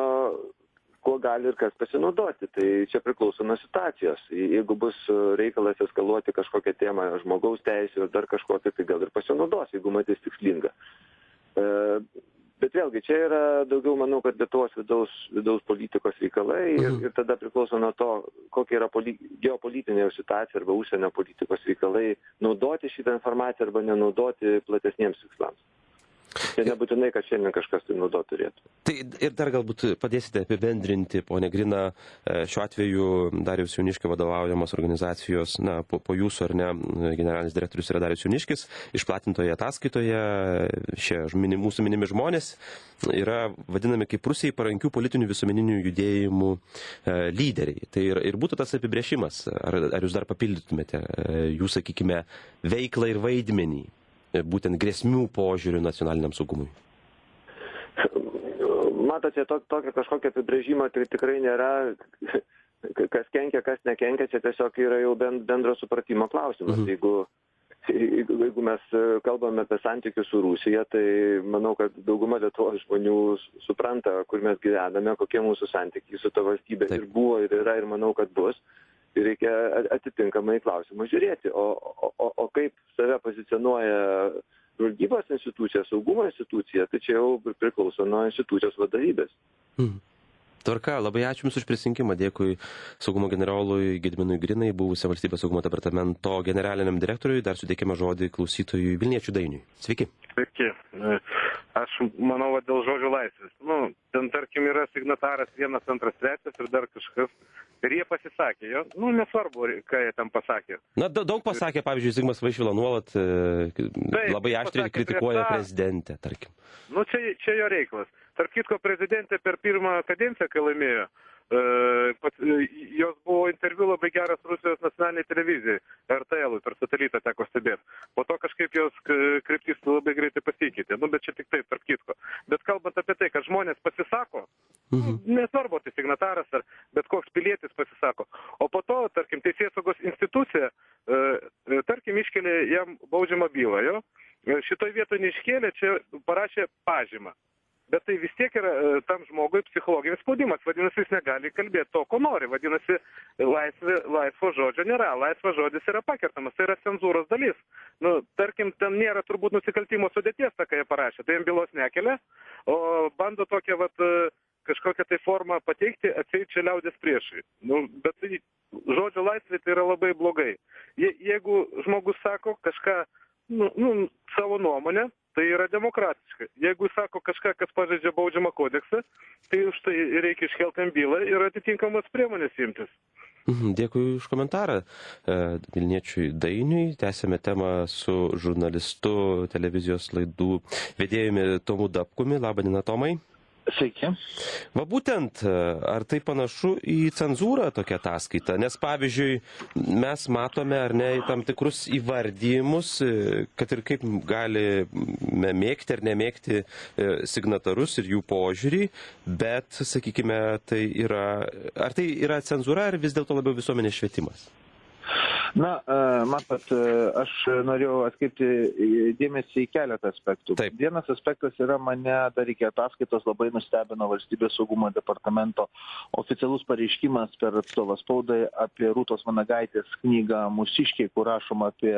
kuo gali ir kas pasinaudoti. Tai čia priklauso nuo situacijos. Jeigu bus reikalas eskaluoti kažkokią temą žmogaus teisų ir dar kažkokią, tai gal ir pasinaudos, jeigu matys tikslinga. Bet vėlgi, čia yra daugiau, manau, kad Lietuvos vidaus politikos reikalai ir tada priklauso nuo to, kokia yra geopolitinė situacija arba užsienio politikos reikalai, naudoti šitą informaciją arba nenaudoti platesniems tikslams. Tai nebūtinai, kad šiandien kažkas tai naudot turėtų. Tai ir dar galbūt padėsite apibendrinti, ponė Grina, šiuo atveju Dariaus Jauniškio vadovaujamos organizacijos, na, po jūsų ar ne, generalinis direktorius yra Darius Jauniškis, išplatintoje ataskaitoje šie mūsų minimi žmonės yra vadinami kaip Rusijai parankių politinių visuomeninių judėjimų lyderiai. Tai ir būtų tas apibrėžimas, ar jūs dar papildytumėte jų, sakykime, veiklą ir vaidmenį, būtent grėsmių požiūrių nacionaliniam saugumui? Matote, tokio kažkokio apibrėžimo tai tikrai nėra, kas kenkia, kas nekenkia, čia tiesiog yra jau bendro supratimo klausimas. Jeigu mes kalbame apie santykius su Rusija, tai manau, kad dauguma Lietuvos žmonių supranta, kur mes gyvename, kokie mūsų santykiai su ta valstybė ir buvo, ir yra, ir manau, kad bus. Ir reikia atitinkamai klausimus žiūrėti. O kaip save pozicionuoja žvalgybos institucija, saugumo institucija, tai čia jau priklauso nuo institucijos vadovybės. Tvarka, labai ačiū Jums už prisinkimą. Dėkui saugumo generolui Gediminui Grinai, buvusiam valstybės saugumo departamento generaliniam direktoriui. Dar suteikėme žodį klausytojui Vilniečių Dainiui. Sveiki. Sveiki. Aš manau, dėl žodžio laisvės. Ten tarkim yra signataras 1, 2, 3 ir dar kažkas. Ir jie pasisakė. Nesvarbu, ką jie ten pasakė. Na, daug pasakė, pavyzdžiui, Zigmas Vaišvila nuolat labai aštriai kritikuoja prezidentę, tarkim. Čia jo reikalas. Tarp kitko, prezidentė per pirmą kadenciją, kai laimėjo, jos buvo interviu labai geras Rusijos nacionaliniai televizijai, RTL-ui, per satelitą teko stebėti. Po to kažkaip jos kryptis labai greitai pasikeitė. Bet čia tik taip, tarp kitko. Bet kalbant apie tai, kad žmonės pasisako, nesvarbu, tai signataras ar bet koks pilietis pasisako. O po to, tarkim, teisėsaugos institucija, tarkim, iškėlė jam baudžiamą bylą, jo. Šitoj vietoje neiškėlė, čia parašė pažymą. Bet tai vis tiek yra tam žmogui psichologinis spaudimas, vadinasi, jis negali kalbėti to, ko nori, vadinasi, laisvo žodžio nėra, laisvas žodis yra pakertamas, tai yra cenzūros dalis. Nu, tarkim, ten nėra turbūt nusikaltimo sudėties, tą, ką jie parašė, tai jam bylos nekelia, o bando tokią, kažkokią tai formą pateikti, atseit čia liaudės priešai. Nu, bet tai žodžio laisvė tai yra labai blogai. Jeigu žmogus sako kažką, savo nuomonę, tai yra demokratiška. Jeigu sako kažką, kas pažeidžia baudžiamą kodeksą, tai už tai reikia iškelti bylą ir atitinkamas priemonės imtis. Dėkui už komentarą Vilniečiui Dainiui. Tęsėme temą su žurnalistu televizijos laidų vedėjumi Tomu Dapkumi. Labą dieną, Tomai. Sveiki. Va būtent, ar tai panašu į cenzūrą tokia ataskaita? Nes pavyzdžiui, mes matome ar ne tam tikrus įvardyjimus, kad ir kaip galime mėgti ar nemėgti signatarus ir jų požiūrį, bet, sakykime, ar tai yra cenzūra ar vis dėlto labiau visuomenės švietimas? Na, matot, aš norėjau atkreipti dėmesį į keletą aspektų. Taip. Vienas aspektas yra, mane dar iki ataskaitos labai nustebino Valstybės saugumo departamento oficialus pareiškimas per atstovą spaudai apie Rūtos Vanagaitės knygą Mūsiškiai, kur rašoma apie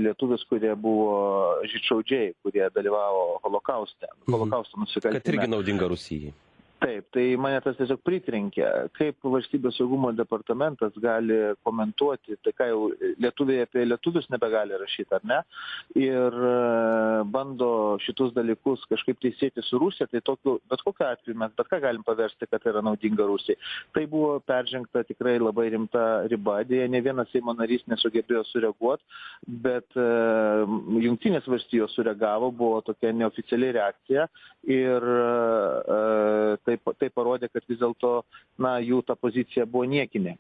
lietuvius, kurie buvo žydšaudžiai, kurie dalyvavo holokausto nusikaltime. Kad irgi naudinga Rusijai. Taip, tai mane tas tiesiog pritrenkė, kaip Valstybės saugumo departamentas gali komentuoti, tai ką jau lietuviai apie lietuvius nebegali rašyti, ar ne, ir bando šitus dalykus kažkaip teisėti su Rusija, tai tokiu, bet kokiu atveju mes bet ką galim paversti, kad tai yra naudinga Rusijai. Tai buvo peržengta tikrai labai rimta riba, dėja ne vienas Seimo narys nesugebėjo sureaguoti, bet Jungtinės valstijos sureagavo, buvo tokia neoficiali reakcija ir tai parodė, kad vis dėlto, jų ta pozicija buvo niekinė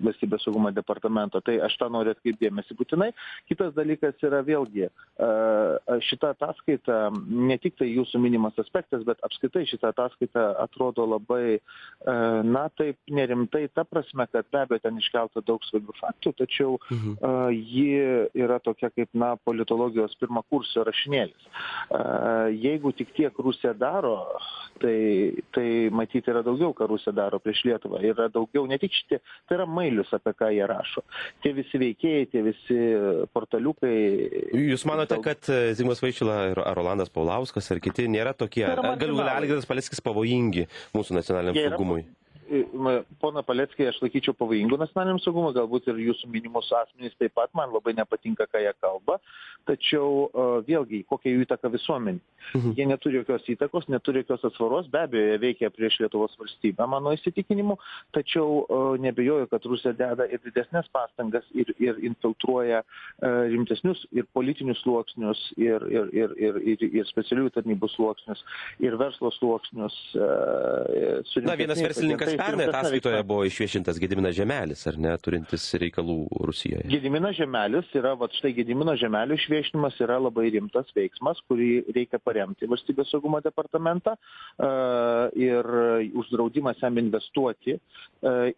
Valstybės saugumo departamento. Tai aš tą noriu atkreipti dėmesį būtinai. Kitas dalykas yra vėlgi, šita ataskaita, ne tik tai jūsų minimas aspektas, bet apskritai šita ataskaita atrodo labai, taip nerimtai, ta prasme, kad be abejo ten iškelta daug svarbių faktų, tačiau ji yra tokia kaip, politologijos pirmakursio rašinėlis. Jeigu tik tiek Rusija daro, tai matyti yra daugiau, ką Rusija daro prieš Lietuvą. Yra daugiau, ne tik šitie, tai yra mailius, apie ką jie rašo. Tie visi veikėjai, tie visi portaliukai. Jūs manote, kad Zigmas Vaišvila ar Rolandas Paulauskas ar kiti nėra tokie, galų gale Algirdas Paleckis pavojingi mūsų nacionaliniam saugumui? Pona Paleckį aš laikyčiau pavojingų nacionaliniam saugumui, galbūt ir jūsų minimus asmenys taip pat, man labai nepatinka, ką jie kalba, tačiau vėlgi, kokia jų įtaka visuomenė. Jie neturi jokios įtakos, neturi jokios atsvaros, be abejo, jie veikia prieš Lietuvos valstybę, mano įsitikinimu, tačiau nebejoju, kad Rusija deda ir didesnės pastangas ir infiltruoja rimtesnius ir politinius sluoksnius, ir specialiųjų tarnybų sluoksnius, ir verslo sluoksnius. Vienas verslininkas pernai ataskaitoje buvo išviešintas Gediminas Žemelis, ar ne, turintis reikalų Rusijoje. Gediminas Žemelis yra, Gedimino Žemelio išviešinimas yra labai rimtas veiksmas, kurį reikia paremti Valstybės saugumo departamentą ir uždraudimas jam investuoti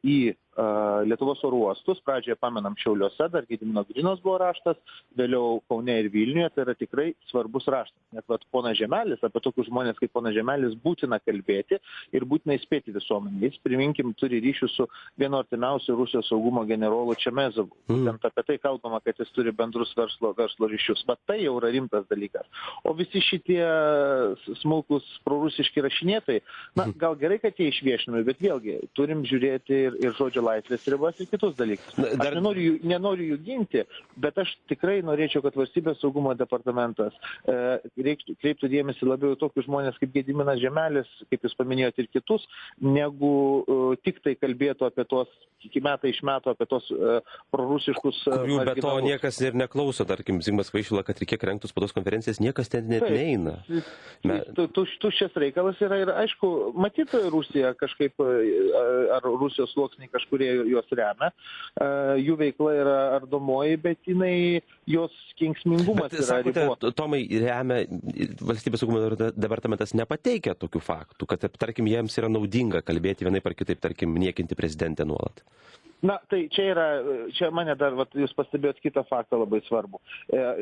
į Lietuvos oro uostus. Pradžioje pamenam Šiauliuose, dar Gedimino Grinos buvo raštas, vėliau Kaune ir Vilniuje, tai yra tikrai svarbus raštas. Net ponas Žemelis, apie tokius žmonės kaip ponas Žemelis būtina kalbėti ir būtina įspėti visuomenį. Jis, priminkim, turi ryšių su vienu artimiausiu Rusijos saugumo generolu Čemezovu. Būtent apie tai kalbama, kad jis turi bendrus verslo ryšius. Bet tai jau yra rimtas dalykas. O visi šitie smulkus prorusiški rašinėtojai, gal gerai, kad jie išviešinami, bet vėlgi turim žiūrėti ir žodžio laisvės ribas ir kitus dalykus. Aš nenoriu jų ginti, bet aš tikrai norėčiau, kad Valstybės saugumo departamentas kreiptų dėmesį labiau į tokius žmonės kaip Gediminas Žemelis, kaip jūs paminėjote, ir kitus, negu tik tai kalbėtų apie tos, metai iš metų, apie tos prorusiškus kurių be to niekas ir neklauso, tarkim, Zigmas Vaišvila, kad ir kiek rengtų spaudos konferencijas, niekas ten net neina. Tuščias reikalas yra ir aišku, matyti Rusija kažkaip, ar Rusijos sluoksniai kažkurie juos remia, jų veikla yra ardomoji, bet jos kenksmingumas yra ribotas. Tomai, remia valstybės saugumo departamentas nepateikia tokių faktų, kad, tarkim, jiems yra naudinga kalbėti vienaip ar kitaip, tarkim, niekinti prezidentę nuolat. Na, tai čia mane dar, jūs pastebėjot kitą faktą labai svarbu.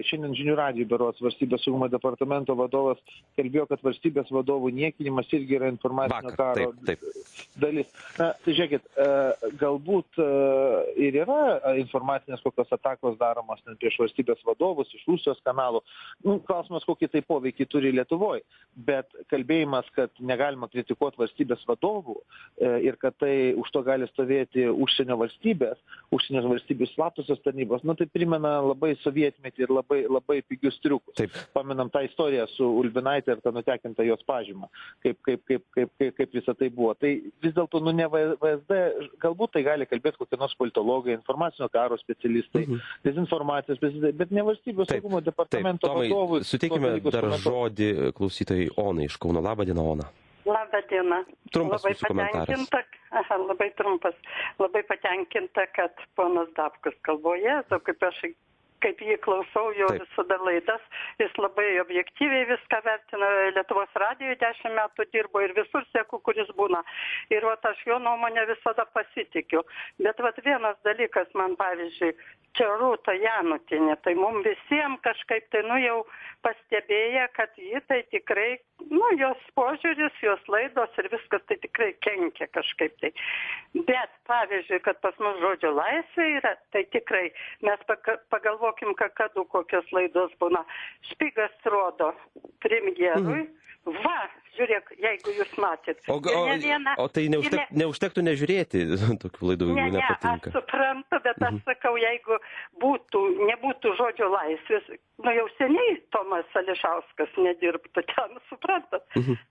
Šiandien žinių radijui berods valstybės saugumo departamento vadovas kalbėjo, kad valstybės vadovų niekinimas irgi yra informacinio karo dalis. Na, tai žiūrėkit, galbūt ir yra informacinės kokios atakos daromos prieš valstybės vadovus iš Rusijos kanalų. Klausimas, kokį tai poveikį turi Lietuvoje. Bet kalbėjimas, kad negalima kritikuoti valstybės vadovų ir kad tai už to gali stovėti užsienio valstybių slaptosios tarnybos, tai primena labai sovietmetį ir labai pigius triukus. Paminam tą istoriją su Ulbinaite ir tą nutekinta jos pažymą, kaip visą tai buvo. Tai vis dėlto, ne VSD, galbūt tai gali kalbėti kokie nors politologai, informacinio karo specialistai, dezinformacijos specialistai, bet ne valstybės saugumo departamento vadovų. Suteikime dar žodį klausytojai Onai iš Kauno. Labą dieną, Ona. Labą dieną. Trumpas jūsų komentaras. Labai trumpas. Labai patenkinta, kad ponas Dapkus kalboje, kaip jį klausau, jo visada laidas, jis labai objektyviai viską vertina, Lietuvos radijoje 10 metų dirbo ir visur seku, kuris būna. Ir aš jo nuomonę visada pasitikiu. Bet vienas dalykas man, pavyzdžiui, čia Rūta Janutinė, tai mums visiems kažkaip tai, jau pastebėję, kad ji tai tikrai, jos požiūris, jos laidos ir viskas tai tikrai kenkia kažkaip tai. Bet, pavyzdžiui, kad pas mus žodžio laisvė yra, tai tikrai mes pagalvokim, kakadu kokios laidos būna. Špigas rodo premjerui, žiūrėk, jeigu jūs matėt. O tai neužtektų nežiūrėti tokių laidų, jeigu nepatinka. Aš suprantu, bet aš sakau, jeigu nebūtų žodžio laisvės, jau seniai Tomas Ališauskas nedirbtų ten, suprantat.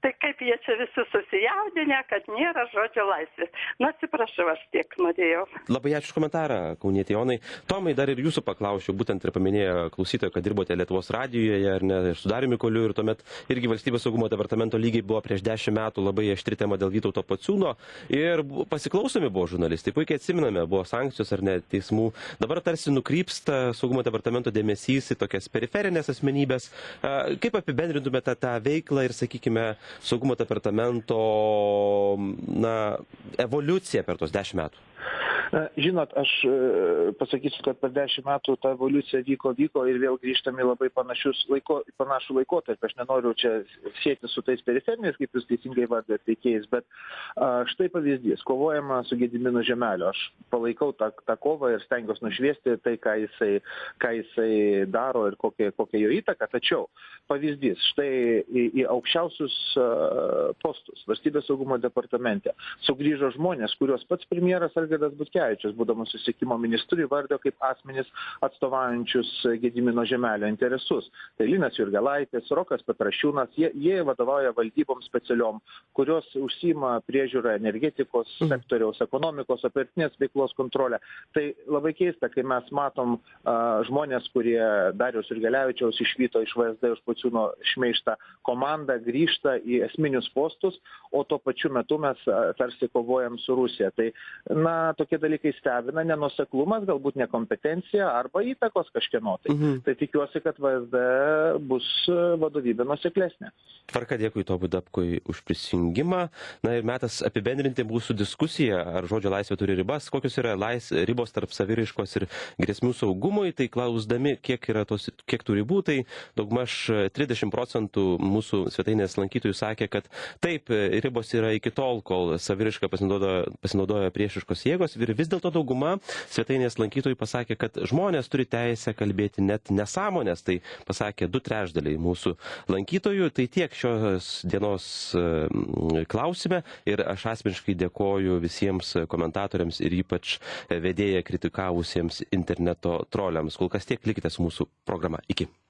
Tai kaip jie čia visi susijaudinę, kad nėra žodžio laisvės. Atsiprašau, aš tiek norėjau. Labai ačiū už komentarą, kaunietė Jonai. Tomai, dar ir jūsų paklausčiau, būtent ir paminėjo klausytojo, kad dirbote Lietuvos radijoje, ar ne, su Dariumi Kuoliu, ir tuomet irgi valstybės saugumo departamento lygiai buvo prieš 10 metų labai aštri tema dėl Vytauto Pociūno ir pasiklausomi buvo žurnalistai. Puikiai atsiminame, buvo sankcijos ar ne teismų. Dabar tarsi nukrypsta saugumo departamento dėmesys į tokias periferinės asmenybės. Kaip apibendrintumėte tą veiklą ir, sakykime, saugumo departamento evoliuciją per tos 10 metų? Žinot, aš pasakysiu, kad per 10 metų ta evoliucija vyko ir vėl grįžtame į labai panašų laikotarpį. Aš nenoriu čia sėti su tais periferiniais, kaip jūs teisingai vardėte, veikėjais, bet štai pavyzdys, kovojama su Gediminu Žemeliu. Aš palaikau tą kovą ir stengiuosi nušviesti tai, ką jisai daro ir kokia jo įtaka. Tačiau pavyzdys, štai į aukščiausius postus valstybės saugumo departamente sugrįžo žmonės, kuriuos pats premjeras Algirdas Butkevičius, būdamas susisiekimo ministru, įvardėjo kaip asmenys atstovaujančius Gedimino Žemelio interesus. Tai Linas Jurgelaitis, Rokas Petrašiūnas, jie vadovauja valdyboms specialiom, kurios užsiima priežiūrą energetikos sektoriaus, ekonomikos, operatinės veiklos kontrolę. Tai labai keista, kai mes matom žmonės, kurie Dariaus Jurgelevičiaus išvyto iš VSD už Pociūno šmeižtą komandą, grįžta į esminius postus, o tuo pačiu metu mes tarsi kovojam su Rusija. Tai, tokie dalykai stebina, nenuoseklumas, galbūt nekompetencija arba įtakos kažkieno. Tai tikiuosi, kad VSD bus vadovybė nuoseklesnė. Tvarka, dėkui Tomui Dapkui už prisijungimą. Ir metas apibendrinti mūsų diskusiją, ar žodžio laisvė turi ribas, kokios yra ribos tarp saviraiškos ir grėsmių saugumui. Tai klausdami, kiek tų ribų, tai daugmaž 30% mūsų svetainės lankytojų sakė, kad taip, ribos yra iki tol, kol saviraiška pasinaudoja priešiškos jėgos, ir vis dėlto dauguma svetainės lankytojų pasakė, kad žmonės turi teisę kalbėti net nesąmonės, tai pasakė 2/3 mūsų lankytojų. Tai tiek šios dienos klausime ir aš asmeniškai dėkoju visiems komentatoriams ir ypač vedėją kritikavusiems interneto troliams. Kol kas tiek, likite su mūsų programa. Iki.